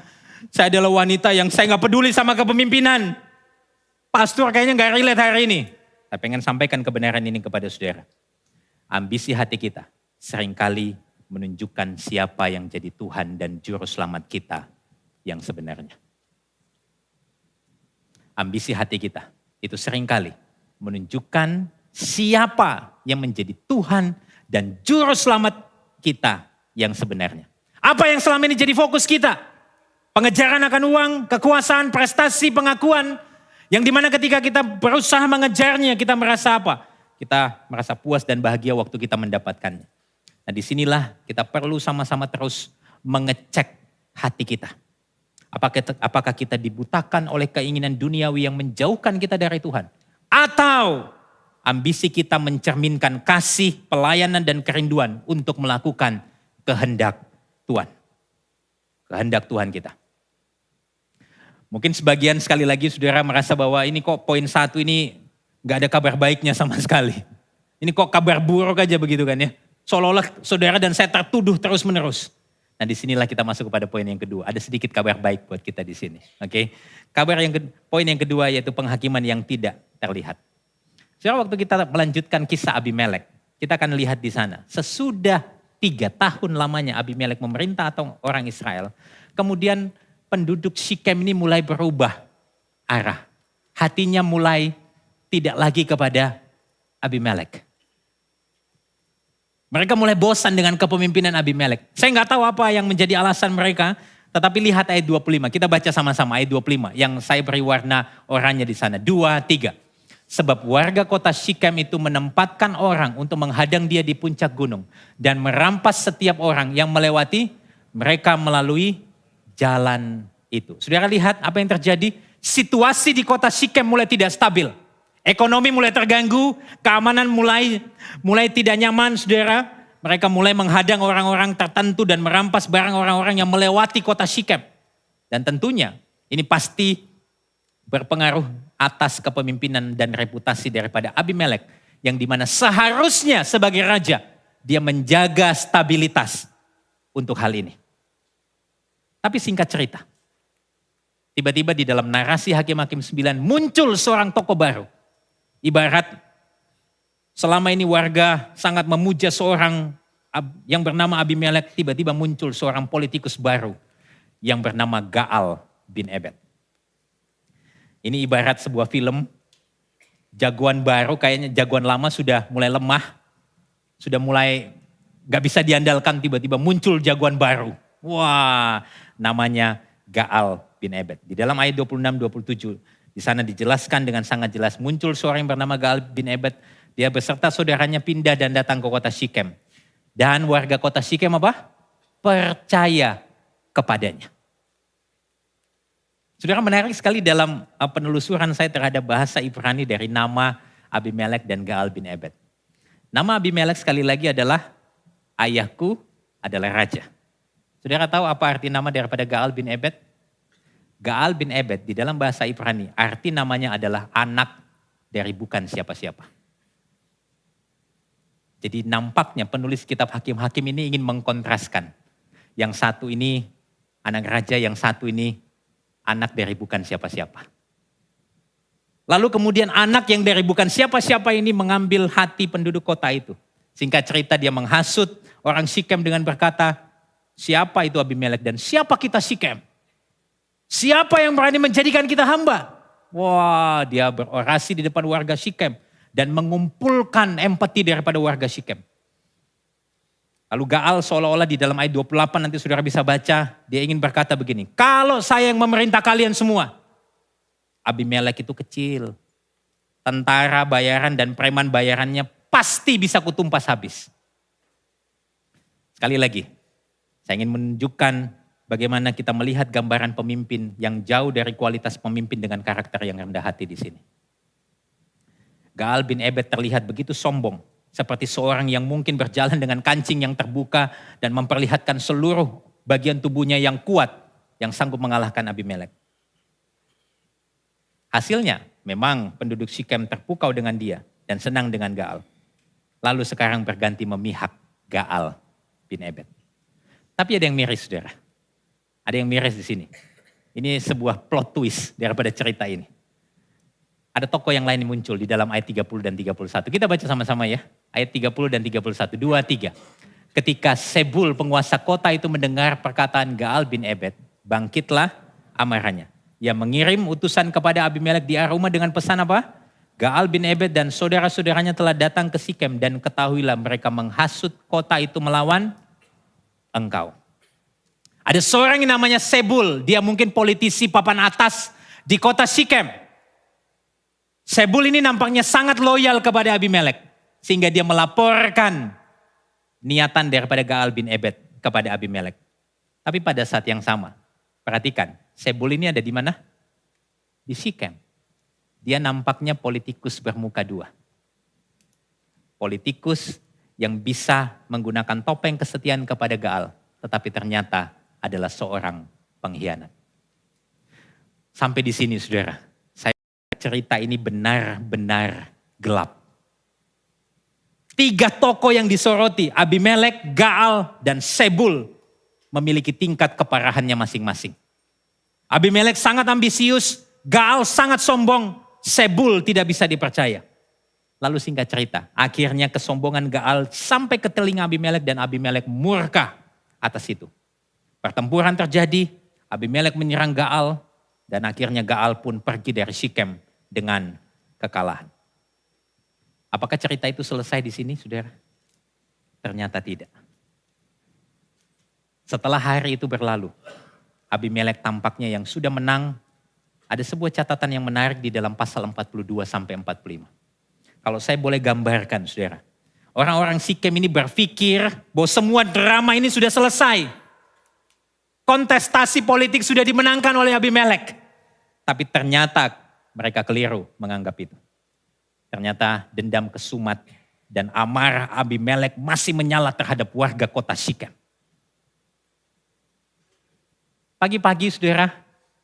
Saya adalah wanita yang saya gak peduli sama kepemimpinan. Pastor kayaknya gak relate hari ini. Saya pengen sampaikan kebenaran ini kepada saudara. Ambisi hati kita seringkali menunjukkan siapa yang jadi Tuhan dan Juru Selamat kita yang sebenarnya. Ambisi hati kita itu seringkali menunjukkan siapa yang menjadi Tuhan dan Juru Selamat kita yang sebenarnya. Apa yang selama ini jadi fokus kita? Pengejaran akan uang, kekuasaan, prestasi, pengakuan. Yang dimana ketika kita berusaha mengejarnya, kita merasa apa? Kita merasa puas dan bahagia waktu kita mendapatkannya. Nah disinilah kita perlu sama-sama terus mengecek hati kita. Apakah kita dibutakan oleh keinginan duniawi yang menjauhkan kita dari Tuhan? Atau ambisi kita mencerminkan kasih, pelayanan, dan kerinduan untuk melakukan kehendak Tuhan. Kehendak Tuhan kita. Mungkin sebagian sekali lagi saudara merasa bahwa ini kok poin 1 ini gak ada kabar baiknya sama sekali. Ini kok kabar buruk aja begitu kan ya. Seolah-olah saudara dan saya tertuduh terus menerus. Nah disinilah kita masuk kepada poin yang kedua. Ada sedikit kabar baik buat kita di sini. Oke. Poin yang kedua yaitu penghakiman yang tidak terlihat. Saudara waktu kita melanjutkan kisah Abimelek. Kita akan lihat di sana. Sesudah 3 tahun lamanya Abimelek memerintah atau orang Israel. Kemudian penduduk Sikem ini mulai berubah arah. Hatinya mulai tidak lagi kepada Abimelek. Mereka mulai bosan dengan kepemimpinan Abimelek. Saya nggak tahu apa yang menjadi alasan mereka. Tetapi lihat ayat 25. Kita baca sama-sama ayat 25. Yang saya beri warna oranye di sana. 2, 3. Sebab warga kota Sikem itu menempatkan orang untuk menghadang dia di puncak gunung. Dan merampas setiap orang yang melewati mereka melalui jalan itu. Saudara lihat apa yang terjadi? Situasi di kota Sikem mulai tidak stabil. Ekonomi mulai terganggu, keamanan mulai tidak nyaman, saudara. Mereka mulai menghadang orang-orang tertentu dan merampas barang orang-orang yang melewati kota Sikem. Dan tentunya ini pasti berpengaruh atas kepemimpinan dan reputasi daripada Abimelek. Yang dimana seharusnya sebagai raja, dia menjaga stabilitas untuk hal ini. Tapi singkat cerita, tiba-tiba di dalam narasi Hakim-Hakim 9 muncul seorang tokoh baru. Ibarat selama ini warga sangat memuja seorang yang bernama Abimelek, tiba-tiba muncul seorang politikus baru yang bernama Gaal bin Ebed. Ini ibarat sebuah film, jagoan baru kayaknya jagoan lama sudah mulai lemah, sudah mulai gak bisa diandalkan, tiba-tiba muncul jagoan baru. Wah, namanya Gaal bin Ebed. Di dalam ayat 26-27, di sana dijelaskan dengan sangat jelas, muncul seorang yang bernama Gaal bin Ebed. Dia beserta saudaranya pindah dan datang ke kota Sikem. Dan warga kota Sikem apa? Percaya kepadanya. Saudara, menarik sekali dalam penelusuran saya terhadap bahasa Ibrani dari nama Abimelek dan Gaal bin Ebed. Nama Abimelek sekali lagi adalah ayahku adalah raja. Saudara tahu apa arti nama daripada Gaal bin Ebed? Gaal bin Ebed di dalam bahasa Ibrani arti namanya adalah anak dari bukan siapa-siapa. Jadi nampaknya penulis kitab Hakim-Hakim ini ingin mengkontraskan. Yang satu ini anak raja, yang satu ini anak dari bukan siapa-siapa. Lalu kemudian anak yang dari bukan siapa-siapa ini mengambil hati penduduk kota itu. Singkat cerita dia menghasut orang Sikem dengan berkata, siapa itu Abimelek dan siapa kita Sikem? Siapa yang berani menjadikan kita hamba? Wah, dia berorasi di depan warga Sikem dan mengumpulkan empati daripada warga Sikem. Lalu Gaal seolah-olah di dalam ayat 28 nanti saudara bisa baca, dia ingin berkata begini, kalau saya yang memerintah kalian semua, Abimelek itu kecil, tentara bayaran dan preman bayarannya pasti bisa kutumpas habis. Sekali lagi, saya ingin menunjukkan bagaimana kita melihat gambaran pemimpin yang jauh dari kualitas pemimpin dengan karakter yang rendah hati di sini. Gaal bin Ebed terlihat begitu sombong, seperti seorang yang mungkin berjalan dengan kancing yang terbuka dan memperlihatkan seluruh bagian tubuhnya yang kuat, yang sanggup mengalahkan Abimelek. Hasilnya memang penduduk Sikem terpukau dengan dia dan senang dengan Gaal. Lalu sekarang berganti memihak Gaal bin Ebed. Tapi ada yang miris, saudara. Ada yang miris di sini. Ini sebuah plot twist daripada cerita ini. Ada tokoh yang lain yang muncul di dalam ayat 30 dan 31. Kita baca sama-sama ya. Ayat 30 dan 31. 2, 3. Ketika Sebul penguasa kota itu mendengar perkataan Gaal bin Ebed, bangkitlah amarahnya. Ia mengirim utusan kepada Abimelek di Aruma dengan pesan apa? Gaal bin Ebed dan saudara-saudaranya telah datang ke Sikem dan ketahuilah mereka menghasut kota itu melawan engkau. Ada seorang yang namanya Sebul, dia mungkin politisi papan atas di kota Sikem. Sebul ini nampaknya sangat loyal kepada Abimelek, sehingga dia melaporkan niatan daripada Gaal bin Ebed kepada Abimelek. Tapi pada saat yang sama, perhatikan, Sebul ini ada di mana? Di Sikem. Dia nampaknya politikus bermuka dua. Politikus yang bisa menggunakan topeng kesetiaan kepada Gaal, tetapi ternyata adalah seorang pengkhianat. Sampai di sini saudara, cerita ini benar-benar gelap. 3 tokoh yang disoroti, Abimelek, Gaal, dan Sebul, memiliki tingkat keparahannya masing-masing. Abimelek sangat ambisius, Gaal sangat sombong, Sebul tidak bisa dipercaya. Lalu singkat cerita, akhirnya kesombongan Gaal sampai ke telinga Abimelek dan Abimelek murka atas itu. Pertempuran terjadi, Abimelek menyerang Gaal, dan akhirnya Gaal pun pergi dari Sikem dengan kekalahan. Apakah cerita itu selesai di sini, saudara? Ternyata tidak. Setelah hari itu berlalu, Abimelek tampaknya yang sudah menang. Ada sebuah catatan yang menarik di dalam pasal 42 sampai 45. Kalau saya boleh gambarkan, saudara. Orang-orang Sikem ini berpikir bahwa semua drama ini sudah selesai. Kontestasi politik sudah dimenangkan oleh Abimelek. Tapi ternyata mereka keliru menganggap itu. Ternyata dendam kesumat dan amarah Abimelek masih menyala terhadap warga kota Sikem. Pagi-pagi saudara,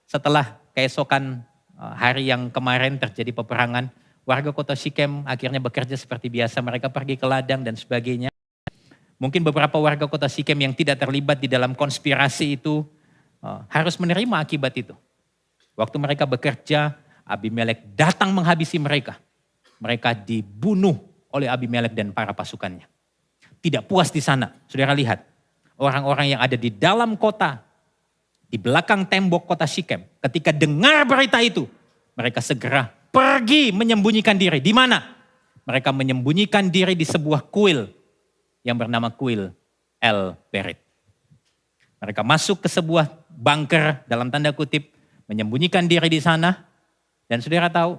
setelah keesokan hari yang kemarin terjadi peperangan, warga kota Sikem akhirnya bekerja seperti biasa. Mereka pergi ke ladang dan sebagainya. Mungkin beberapa warga kota Sikem yang tidak terlibat di dalam konspirasi itu harus menerima akibat itu. Waktu mereka bekerja, Abimelek datang menghabisi mereka. Mereka dibunuh oleh Abimelek dan para pasukannya. Tidak puas di sana, saudara lihat. Orang-orang yang ada di dalam kota, di belakang tembok kota Sikem, ketika dengar berita itu, mereka segera pergi menyembunyikan diri. Di mana? Mereka menyembunyikan diri di sebuah kuil yang bernama kuil El Berit. Mereka masuk ke sebuah bunker dalam tanda kutip, menyembunyikan diri di sana. Dan saudara tahu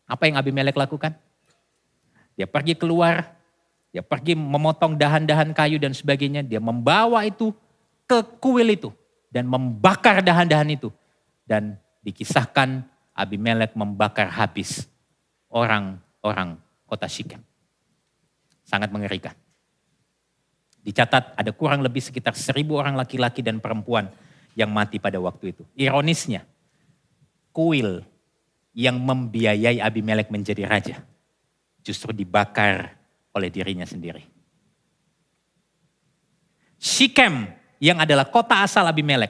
apa yang Abimelek lakukan? Dia pergi keluar, dia pergi memotong dahan-dahan kayu dan sebagainya. Dia membawa itu ke kuil itu dan membakar dahan-dahan itu. Dan dikisahkan Abimelek membakar habis orang-orang kota Sikem. Sangat mengerikan. Dicatat ada kurang lebih sekitar 1.000 orang laki-laki dan perempuan yang mati pada waktu itu. Ironisnya, kuil yang membiayai Abimelek menjadi raja justru dibakar oleh dirinya sendiri. Sikem yang adalah kota asal Abimelek,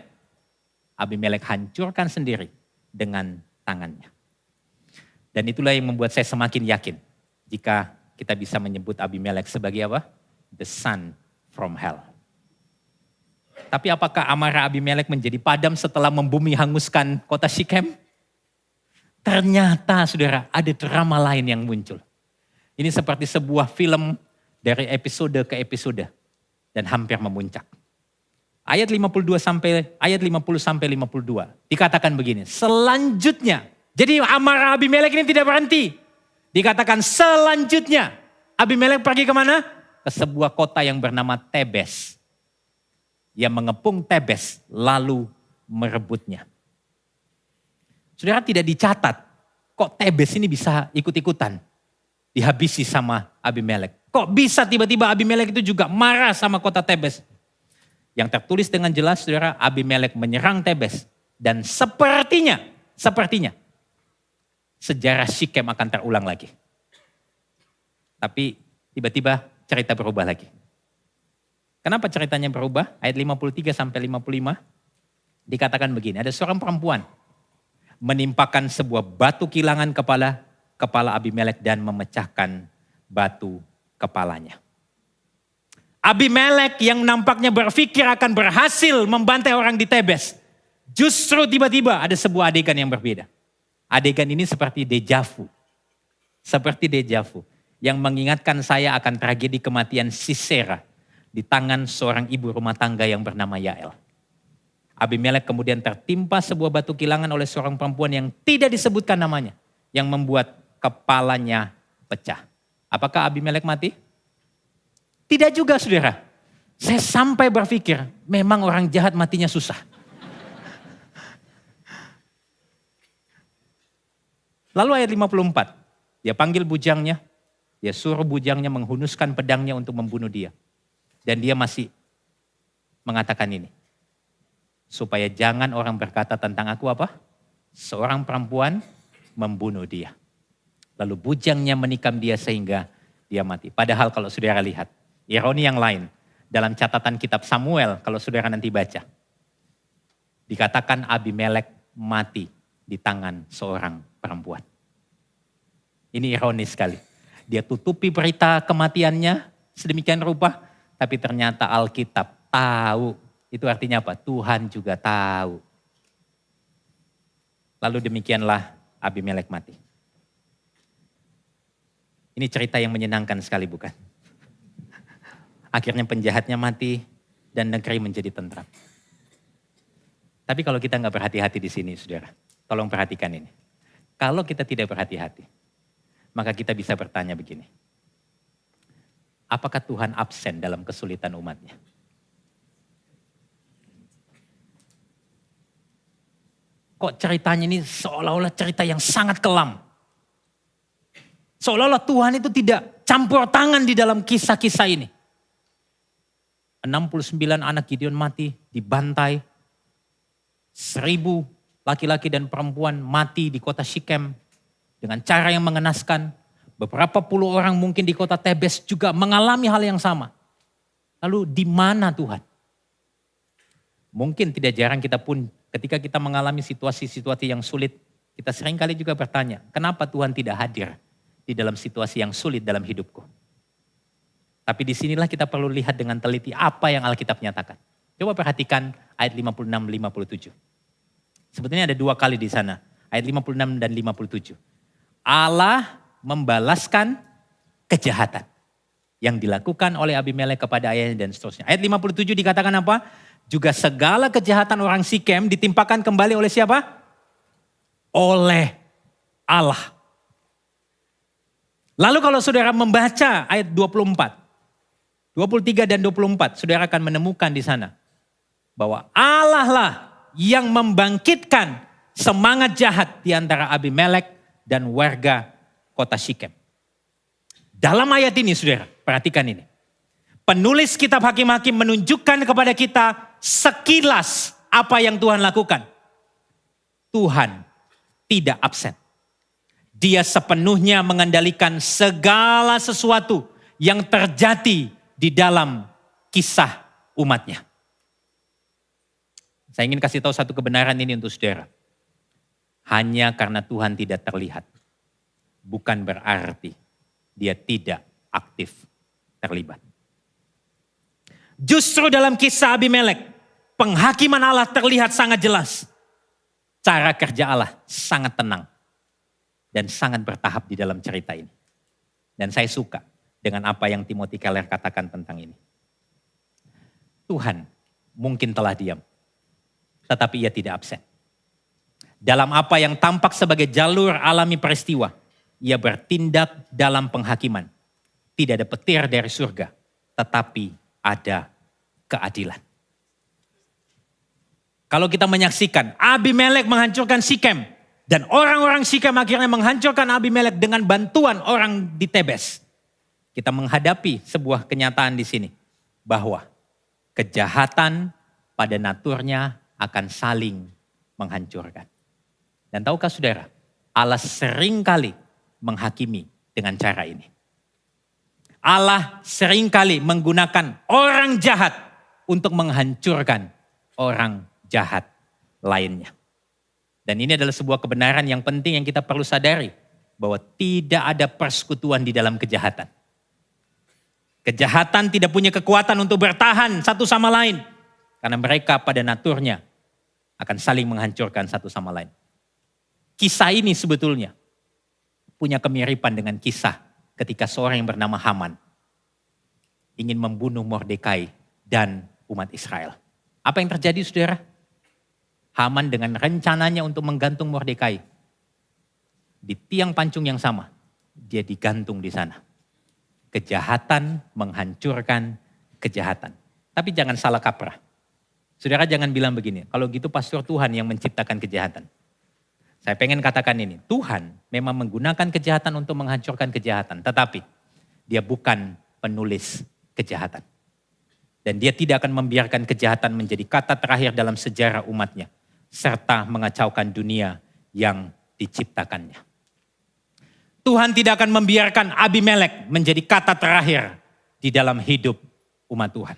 Abimelek hancurkan sendiri dengan tangannya. Dan itulah yang membuat saya semakin yakin jika kita bisa menyebut Abimelek sebagai apa? The son from hell. Tapi apakah amarah Abimelek menjadi padam setelah membumi hanguskan kota Sikem? Ternyata saudara ada drama lain yang muncul. Ini seperti sebuah film dari episode ke episode dan hampir memuncak. Ayat 50 sampai 52 dikatakan begini. Selanjutnya, jadi amarah Abimelek ini tidak berhenti. Dikatakan selanjutnya Abimelek pergi kemana? Ke sebuah kota yang bernama Tebes. Ia mengepung Tebes lalu merebutnya. Saudara tidak dicatat, kok Tebes ini bisa ikut-ikutan dihabisi sama Abimelek. Kok bisa tiba-tiba Abimelek itu juga marah sama kota Tebes. Yang tertulis dengan jelas saudara, Abimelek menyerang Tebes. Dan sepertinya sejarah Sikem akan terulang lagi. Tapi tiba-tiba cerita berubah lagi. Kenapa ceritanya berubah? Ayat 53 sampai 55 dikatakan begini, ada seorang perempuan menimpakan sebuah batu kilangan kepala Abimelek dan memecahkan batu kepalanya. Abimelek yang nampaknya berpikir akan berhasil membantai orang di Tebes. Justru tiba-tiba ada sebuah adegan yang berbeda. Adegan ini seperti deja vu. Seperti deja vu. Yang mengingatkan saya akan tragedi kematian Sisera di tangan seorang ibu rumah tangga yang bernama Yael. Abimelek kemudian tertimpa sebuah batu kilangan oleh seorang perempuan yang tidak disebutkan namanya. Yang membuat kepalanya pecah. Apakah Abimelek mati? Tidak juga saudara. Saya sampai berpikir memang orang jahat matinya susah. Lalu ayat 54. Dia panggil bujangnya. Dia suruh bujangnya menghunuskan pedangnya untuk membunuh dia. Dan dia masih mengatakan ini. Supaya jangan orang berkata tentang aku apa? Seorang perempuan membunuh dia. Lalu bujangnya menikam dia sehingga dia mati. Padahal kalau saudara lihat, ironi yang lain. Dalam catatan kitab Samuel, kalau saudara nanti baca. Dikatakan Abimelek mati di tangan seorang perempuan. Ini ironis sekali. Dia tutupi berita kematiannya sedemikian rupa. Tapi ternyata Alkitab tahu. Itu artinya apa? Tuhan juga tahu. Lalu demikianlah Abimelek mati. Ini cerita yang menyenangkan sekali bukan? Akhirnya penjahatnya mati dan negeri menjadi tentram. Tapi kalau kita nggak berhati-hati di sini saudara, tolong perhatikan ini. Kalau kita tidak berhati-hati, maka kita bisa bertanya begini. Apakah Tuhan absen dalam kesulitan umatnya? Kok ceritanya ini seolah-olah cerita yang sangat kelam. Seolah-olah Tuhan itu tidak campur tangan di dalam kisah-kisah ini. 69 anak Gideon mati, dibantai. 1000 laki-laki dan perempuan mati di kota Shikem dengan cara yang mengenaskan. Beberapa puluh orang mungkin di kota Tebes juga mengalami hal yang sama. Lalu di mana Tuhan? Mungkin tidak jarang kita pun ketika kita mengalami situasi-situasi yang sulit, kita seringkali juga bertanya, kenapa Tuhan tidak hadir di dalam situasi yang sulit dalam hidupku? Tapi disinilah kita perlu lihat dengan teliti apa yang Alkitab nyatakan. Coba perhatikan ayat 56-57. Sebetulnya ada 2 kali di sana. Ayat 56 dan 57. Allah membalaskan kejahatan yang dilakukan oleh Abimelek kepada ayahnya dan seterusnya. Ayat 57 dikatakan apa? Juga segala kejahatan orang Sikem ditimpakan kembali oleh siapa? Oleh Allah. Lalu kalau saudara membaca ayat 24. 23 dan 24, saudara akan menemukan di sana bahwa Allah lah yang membangkitkan semangat jahat di antara Abimelek dan warga kota Sikem. Dalam ayat ini saudara, perhatikan ini. Penulis kitab Hakim-Hakim menunjukkan kepada kita sekilas apa yang Tuhan lakukan. Tuhan tidak absen. Dia sepenuhnya mengendalikan segala sesuatu yang terjadi di dalam kisah umatnya. Saya ingin kasih tahu satu kebenaran ini untuk saudara. Hanya karena Tuhan tidak terlihat, bukan berarti dia tidak aktif terlibat. Justru dalam kisah Abimelek, penghakiman Allah terlihat sangat jelas. Cara kerja Allah sangat tenang dan sangat bertahap di dalam cerita ini. Dan saya suka dengan apa yang Timothy Keller katakan tentang ini. Tuhan mungkin telah diam, tetapi ia tidak absen. Dalam apa yang tampak sebagai jalur alami peristiwa, ia bertindak dalam penghakiman. Tidak ada petir dari surga, tetapi ada keadilan. Kalau kita menyaksikan Abimelek menghancurkan Sikem, dan orang-orang Sikem akhirnya menghancurkan Abimelek dengan bantuan orang di Tebes. Kita menghadapi sebuah kenyataan di sini, bahwa kejahatan pada naturnya akan saling menghancurkan. Dan tahukah saudara, Allah seringkali menghakimi dengan cara ini. Allah seringkali menggunakan orang jahat untuk menghancurkan orang jahat lainnya. Dan ini adalah sebuah kebenaran yang penting yang kita perlu sadari. Bahwa tidak ada persekutuan di dalam kejahatan. Kejahatan tidak punya kekuatan untuk bertahan satu sama lain. Karena mereka pada naturnya akan saling menghancurkan satu sama lain. Kisah ini sebetulnya punya kemiripan dengan kisah ketika seorang yang bernama Haman ingin membunuh Mordekai dan umat Israel. Apa yang terjadi, saudara? Haman dengan rencananya untuk menggantung Mordekai. Di tiang pancung yang sama, dia digantung di sana. Kejahatan menghancurkan kejahatan. Tapi jangan salah kaprah. Saudara jangan bilang begini, kalau gitu pastor Tuhan yang menciptakan kejahatan. Saya pengen katakan ini, Tuhan memang menggunakan kejahatan untuk menghancurkan kejahatan. Tetapi dia bukan penulis kejahatan. Dan dia tidak akan membiarkan kejahatan menjadi kata terakhir dalam sejarah umatnya. Serta mengacaukan dunia yang diciptakannya. Tuhan tidak akan membiarkan Abimelek menjadi kata terakhir di dalam hidup umat Tuhan.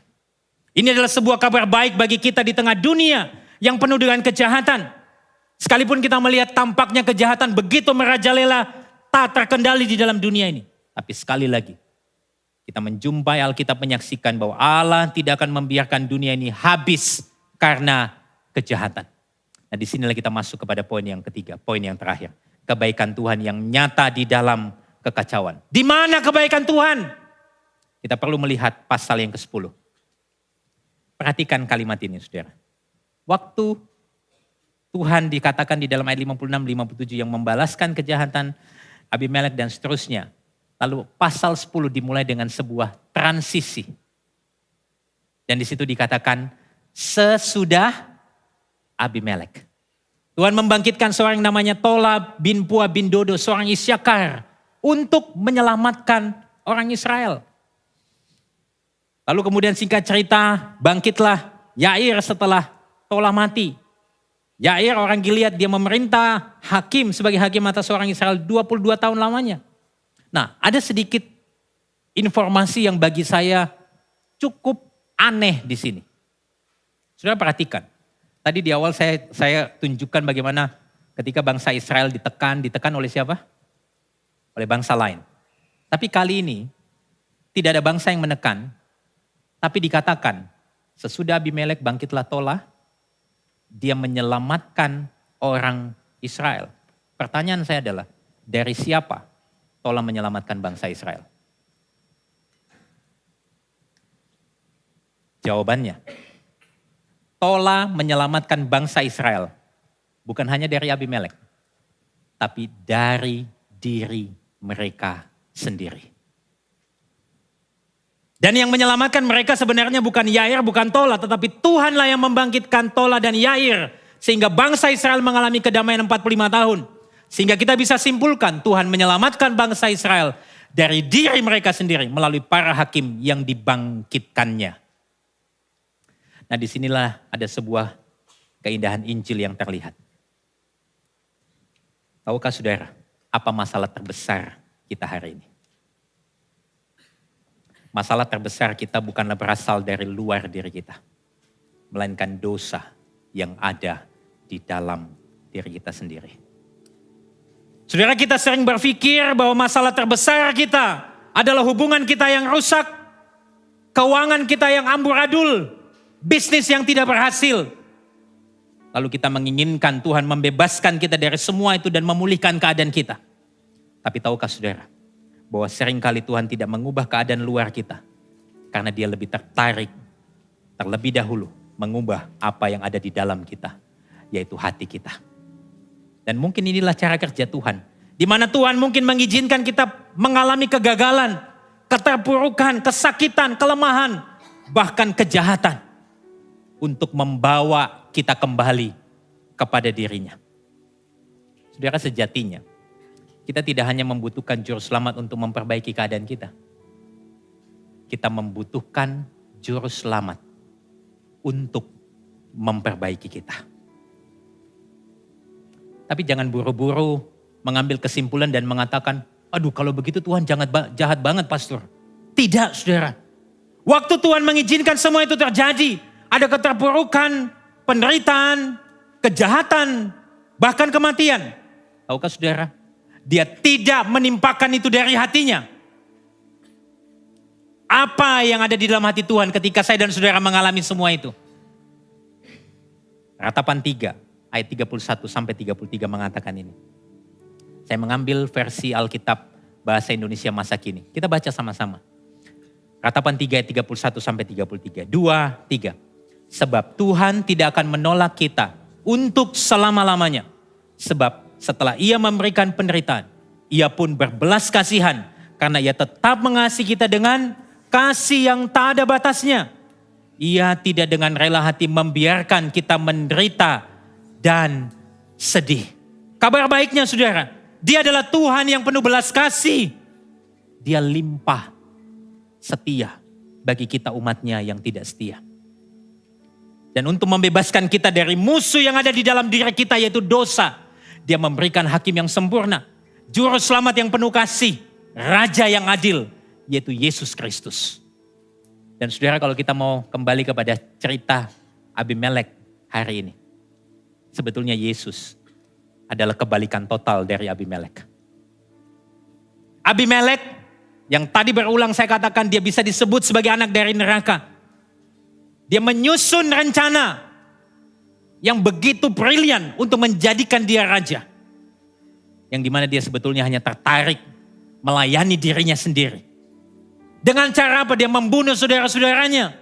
Ini adalah sebuah kabar baik bagi kita di tengah dunia yang penuh dengan kejahatan. Sekalipun kita melihat tampaknya kejahatan begitu merajalela, tak terkendali di dalam dunia ini. Tapi sekali lagi, kita menjumpai Alkitab menyaksikan bahwa Allah tidak akan membiarkan dunia ini habis karena kejahatan. Nah, disinilah kita masuk kepada poin yang ketiga, poin yang terakhir. Kebaikan Tuhan yang nyata di dalam kekacauan. Di mana kebaikan Tuhan? Kita perlu melihat pasal yang ke-10. Perhatikan kalimat ini, saudara. Waktu Tuhan dikatakan di dalam ayat 56-57 yang membalaskan kejahatan Abimelek dan seterusnya. Lalu pasal 10 dimulai dengan sebuah transisi. Dan di situ dikatakan sesudah Abimelek. Tuhan membangkitkan seorang yang namanya Tola bin Pua bin Dodo, seorang Isyakar, untuk menyelamatkan orang Israel. Lalu kemudian singkat cerita, bangkitlah Yair setelah Tola mati. Yair orang Gilead, dia memerintah hakim sebagai hakim atas orang Israel 22 tahun lamanya. Nah, ada sedikit informasi yang bagi saya cukup aneh di sini. Saudara perhatikan. Tadi di awal saya tunjukkan bagaimana ketika bangsa Israel ditekan oleh siapa? Oleh bangsa lain. Tapi kali ini tidak ada bangsa yang menekan, tapi dikatakan sesudah Abimelek bangkitlah Tola, dia menyelamatkan orang Israel. Pertanyaan saya adalah, dari siapa Tola menyelamatkan bangsa Israel? Jawabannya, Tola menyelamatkan bangsa Israel. Bukan hanya dari Abimelek, tapi dari diri mereka sendiri. Dan yang menyelamatkan mereka sebenarnya bukan Yair, bukan Tola, tetapi Tuhanlah yang membangkitkan Tola dan Yair. Sehingga bangsa Israel mengalami kedamaian 45 tahun. Sehingga kita bisa simpulkan Tuhan menyelamatkan bangsa Israel dari diri mereka sendiri melalui para hakim yang dibangkitkannya. Nah, disinilah ada sebuah keindahan Injil yang terlihat. Tahukah saudara, apa masalah terbesar kita hari ini? Masalah terbesar kita bukanlah berasal dari luar diri kita, melainkan dosa yang ada di dalam diri kita sendiri. Saudara, kita sering berpikir bahwa masalah terbesar kita adalah hubungan kita yang rusak, keuangan kita yang amburadul, bisnis yang tidak berhasil. Lalu kita menginginkan Tuhan membebaskan kita dari semua itu dan memulihkan keadaan kita. Tapi tahukah saudara, bahwa seringkali Tuhan tidak mengubah keadaan luar kita. Karena dia lebih tertarik, terlebih dahulu mengubah apa yang ada di dalam kita. Yaitu hati kita. Dan mungkin inilah cara kerja Tuhan. Di mana Tuhan mungkin mengizinkan kita mengalami kegagalan, keterpurukan, kesakitan, kelemahan, bahkan kejahatan. Untuk membawa kita kembali kepada dirinya. Saudara, sejatinya kita tidak hanya membutuhkan juru selamat untuk memperbaiki keadaan kita. Kita membutuhkan juru selamat untuk memperbaiki kita. Tapi jangan buru-buru mengambil kesimpulan dan mengatakan, aduh kalau begitu Tuhan jahat banget pastor. Tidak, saudara. Waktu Tuhan mengizinkan semua itu terjadi, ada keterpurukan, penderitaan, kejahatan, bahkan kematian. Tahukah saudara? Dia tidak menimpakan itu dari hatinya. Apa yang ada di dalam hati Tuhan ketika saya dan saudara mengalami semua itu? Ratapan 3 ayat 31 sampai 33 mengatakan ini. Saya mengambil versi Alkitab bahasa Indonesia masa kini. Kita baca sama-sama. Ratapan 3 ayat 31 sampai 33. 2, 3. Sebab Tuhan tidak akan menolak kita untuk selama-lamanya. Sebab setelah Ia memberikan penderitaan, Ia pun berbelas kasihan karena Ia tetap mengasihi kita dengan kasih yang tak ada batasnya. Ia tidak dengan rela hati membiarkan kita menderita dan sedih. Kabar baiknya saudara, Dia adalah Tuhan yang penuh belas kasih. Dia limpah setia bagi kita umatnya yang tidak setia. Dan untuk membebaskan kita dari musuh yang ada di dalam diri kita yaitu dosa. Dia memberikan hakim yang sempurna, juru selamat yang penuh kasih, raja yang adil yaitu Yesus Kristus. Dan saudara kalau kita mau kembali kepada cerita Abimelek hari ini. Sebetulnya Yesus adalah kebalikan total dari Abimelek. Abimelek yang tadi berulang saya katakan dia bisa disebut sebagai anak dari neraka. Dia menyusun rencana yang begitu brilian untuk menjadikan dia raja. Yang dimana dia sebetulnya hanya tertarik melayani dirinya sendiri. Dengan cara apa? Dia membunuh saudara-saudaranya.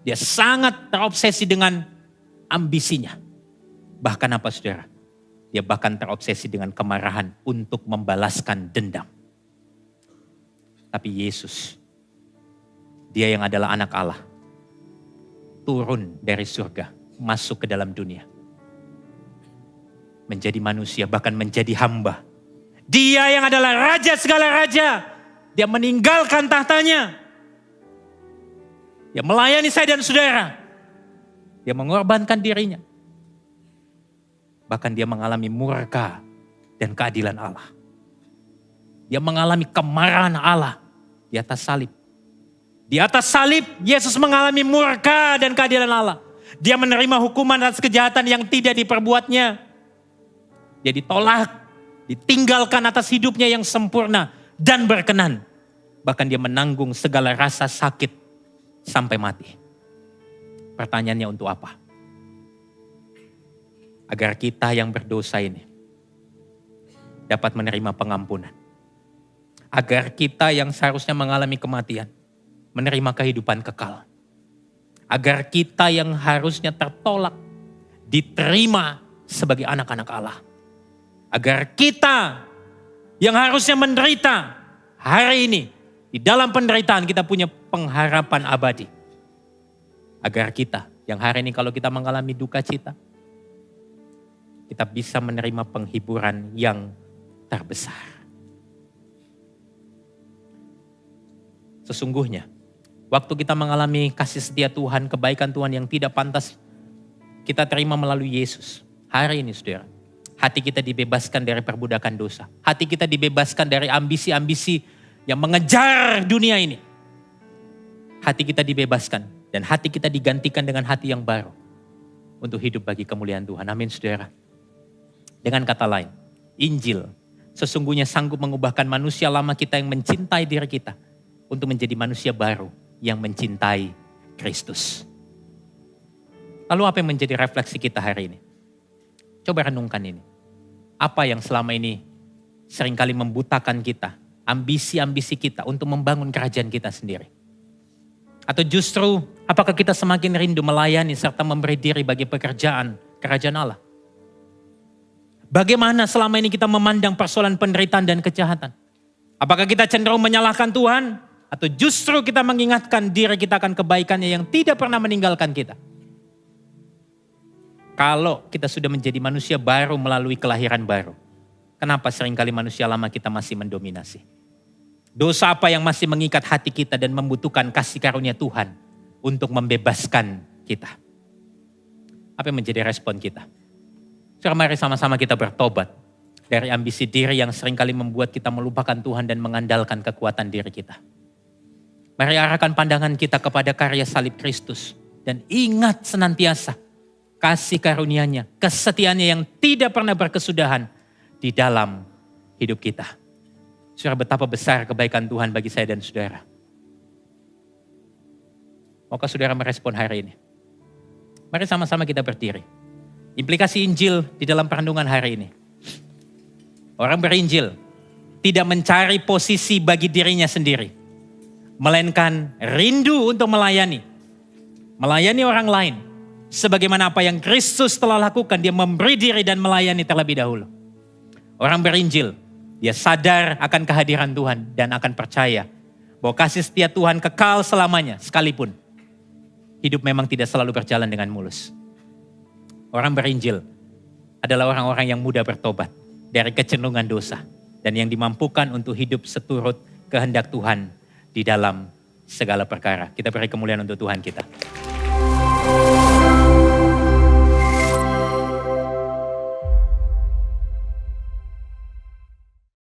Dia sangat terobsesi dengan ambisinya. Bahkan apa saudara? Dia bahkan terobsesi dengan kemarahan untuk membalaskan dendam. Tapi Yesus, Dia yang adalah anak Allah, turun dari surga, masuk ke dalam dunia. Menjadi manusia, bahkan menjadi hamba. Dia yang adalah raja segala raja. Dia meninggalkan tahtanya. Dia melayani saya dan saudara. Dia mengorbankan dirinya. Bahkan dia mengalami murka dan keadilan Allah. Dia mengalami kemarahan Allah di atas salib. Di atas salib, Yesus mengalami murka dan keadilan Allah. Dia menerima hukuman atas kejahatan yang tidak diperbuatnya. Dia ditolak, ditinggalkan atas hidupnya yang sempurna dan berkenan. Bahkan dia menanggung segala rasa sakit sampai mati. Pertanyaannya untuk apa? Agar kita yang berdosa ini dapat menerima pengampunan. Agar kita yang seharusnya mengalami kematian menerima kehidupan kekal. Agar kita yang harusnya tertolak diterima sebagai anak-anak Allah. Agar kita yang harusnya menderita hari ini di dalam penderitaan kita punya pengharapan abadi. Agar kita yang hari ini kalau kita mengalami duka cita, kita bisa menerima penghiburan yang terbesar. Sesungguhnya, waktu kita mengalami kasih setia Tuhan, kebaikan Tuhan yang tidak pantas kita terima melalui Yesus. Hari ini saudara, hati kita dibebaskan dari perbudakan dosa. Hati kita dibebaskan dari ambisi-ambisi yang mengejar dunia ini. Hati kita dibebaskan dan hati kita digantikan dengan hati yang baru untuk hidup bagi kemuliaan Tuhan. Amin saudara. Dengan kata lain, Injil sesungguhnya sanggup mengubahkan manusia lama kita yang mencintai diri kita untuk menjadi manusia baru yang mencintai Kristus. Lalu apa yang menjadi refleksi kita hari ini? Coba renungkan ini. Apa yang selama ini seringkali membutakan kita, ambisi-ambisi kita untuk membangun kerajaan kita sendiri? Atau justru apakah kita semakin rindu melayani serta memberi diri bagi pekerjaan kerajaan Allah? Bagaimana selama ini kita memandang persoalan penderitaan dan kejahatan? Apakah kita cenderung menyalahkan Tuhan? Atau justru kita mengingatkan diri kita akan kebaikannya yang tidak pernah meninggalkan kita? Kalau kita sudah menjadi manusia baru melalui kelahiran baru, kenapa seringkali manusia lama kita masih mendominasi? Dosa apa yang masih mengikat hati kita dan membutuhkan kasih karunia Tuhan untuk membebaskan kita? Apa yang menjadi respon kita? Sekarang mari sama-sama kita bertobat dari ambisi diri yang seringkali membuat kita melupakan Tuhan dan mengandalkan kekuatan diri kita. Mari arahkan pandangan kita kepada karya salib Kristus dan ingat senantiasa kasih karunia-Nya, kesetiaannya yang tidak pernah berkesudahan di dalam hidup kita. Saudara, betapa besar kebaikan Tuhan bagi saya dan saudara. Maukah saudara merespon hari ini? Mari sama-sama kita berdiri. Implikasi Injil di dalam perenungan hari ini. Orang berinjil tidak mencari posisi bagi dirinya sendiri, melainkan rindu untuk melayani orang lain. Sebagaimana apa yang Kristus telah lakukan, dia memberi diri dan melayani terlebih dahulu. Orang berinjil, dia sadar akan kehadiran Tuhan dan akan percaya bahwa kasih setia Tuhan kekal selamanya, sekalipun hidup memang tidak selalu berjalan dengan mulus. Orang berinjil adalah orang-orang yang mudah bertobat dari kecenderungan dosa dan yang dimampukan untuk hidup seturut kehendak Tuhan di dalam segala perkara. Kita beri kemuliaan untuk Tuhan kita.